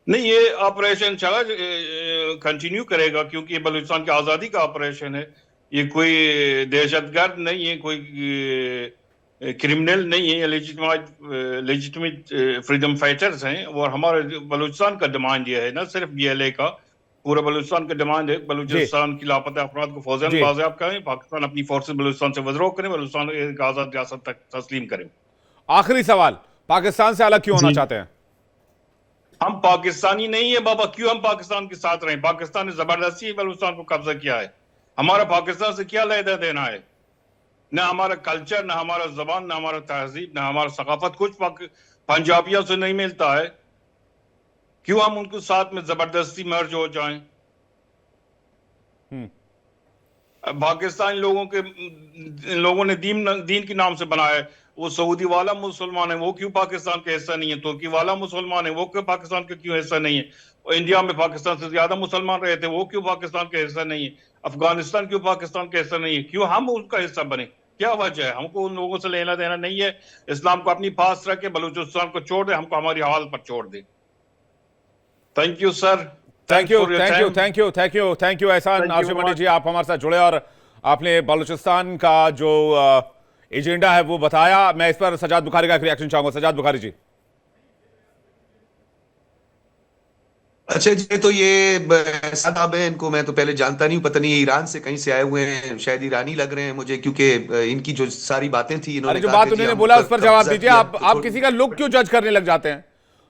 नहीं, ये ऑपरेशन चला कंटिन्यू करेगा, क्योंकि ये बलूचिस्तान की आजादी का ऑपरेशन है। ये कोई दहशतगर्द नहीं है, कोई क्रिमिनल नहीं है, लेजिटिमेट फ्रीडम फाइटर्स हैं। और हमारे बलूचिस्तान का डिमांड ये है, ना सिर्फ बीएलए का, पूरा बलूचिस्तान का डिमांड है। बलूचिस्तान की लापता अफराद को फौजन बाज़ियाब करें, पाकिस्तान अपनी फोर्सेस बलूचिस्तान से विद्रोह करें, बलूचिस्तान एक आजाद रियासत तक तस्लीम करें। आखिरी सवाल, पाकिस्तान से अलग क्यों होना चाहते हैं? हम पाकिस्तानी नहीं है बाबा, क्यों हम पाकिस्तान के साथ रहें? पाकिस्तान ने जबरदस्ती बलूचिस्तान को कब्जा किया है। हमारा पाकिस्तान से क्या लेना देना है? ना हमारा कल्चर, ना हमारा जबान, ना हमारा तहजीब, ना हमारा सकाफत, कुछ पंजाबियों से नहीं मिलता है। क्यों हम उनके साथ में जबरदस्ती मर्ज हो जाएं? पाकिस्तानी लोगों ने दीन के नाम से बनाया है। वो सऊदी वाला मुसलमान है, वो क्यों पाकिस्तान का हिस्सा नहीं है? तुर्की वाला मुसलमान है, वो क्यों पाकिस्तान का क्यों हिस्सा नहीं है? और इंडिया में पाकिस्तान से ज्यादा मुसलमान रहते हैं, वो क्यों पाकिस्तान का हिस्सा नहीं है? अफगानिस्तान क्यों पाकिस्तान का हिस्सा नहीं है? क्यों हम उसका हिस्सा बने? क्या वजह है? हमको उन लोगों से लेना देना नहीं है। इस्लाम को अपनी पास रखे, बलूचिस्तान को छोड़ दे, हमको हमारी हाल पर छोड़ दे। Thank you sir. Thank you Ehsan Asif जी, आप हमारे साथ जुड़े और आपने बलूचिस्तान का जो एजेंडा है वो बताया। मैं इस पर सजाद बुखारी का एक रिएक्शन चाहूंगा। सजाद बुखारी जी। अच्छा जी, तो ये साहब है, इनको मैं तो पहले जानता नहीं हूँ, पता नहीं ईरान से कहीं से आए हुए हैं, शायद ईरानी लग रहे हैं मुझे, क्योंकि इनकी जो सारी बातें थी, इन्होंने जो बात उन्होंने बोला उस पर जवाब दीजिए। आप किसी का लुक क्यों जज करने लग जाते हैं?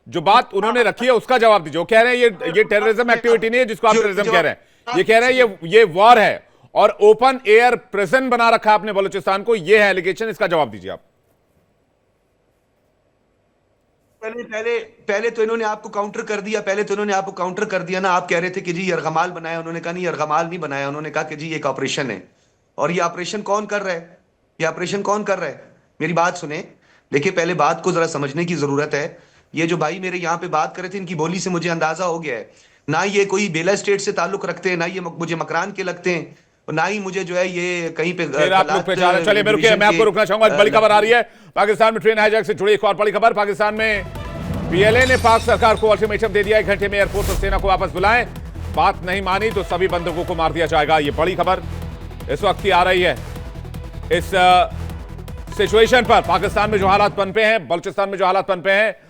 जो बात उन्होंने रखी है उसका जवाब दीजिए। वो कह रहे हैं ये टेररिज्म एक्टिविटी नहीं है जिसको आप टेररिज्म कह रहे हैं। ये कह रहे हैं ये वॉर है और ओपन एयर प्रिजन बना रखा आपने बलूचिस्तान को, ये है एलिगेशन। इसका जवाब दीजिए आप। पहले तो इन्होंने आपको काउंटर कर दिया ना। आप कह रहे थे कि जी यरगमाल बनाया, उन्होंने कहा नहीं यरगमाल नहीं बनाया, उन्होंने कहा कि जी एक ऑपरेशन है। और ये ऑपरेशन कौन कर रहा है? मेरी बात सुने, देखिए पहले बात को जरा समझने की जरूरत है। ये जो भाई मेरे यहाँ पे बात कर रहे थे, इनकी बोली से मुझे अंदाजा हो गया है, ना ये कोई बेला स्टेट से ताल्लुक रखते हैं, ना ये मुझे मकरान के लगते हैं, ना ही मुझे जो है ये कहीं पे चलिए मैं आपको रुकना चाहूंगा। बड़ी खबर आ रही है, पाकिस्तान में ट्रेन हाईजैक से जुड़ी एक और बड़ी खबर। पाकिस्तान में बीएलए ने पाक सरकार को अल्टीमेटम दे दिया, 1 घंटे में एयरफोर्स और सेना को वापस बुलाएं, बात नहीं मानी तो सभी बंदूकों को मार दिया जाएगा। ये बड़ी खबर इस वक्त की आ रही है। इस सिचुएशन पर पाकिस्तान में जो हालात पनपे हैं, बलूचिस्तान में जो हालात पनपे हैं,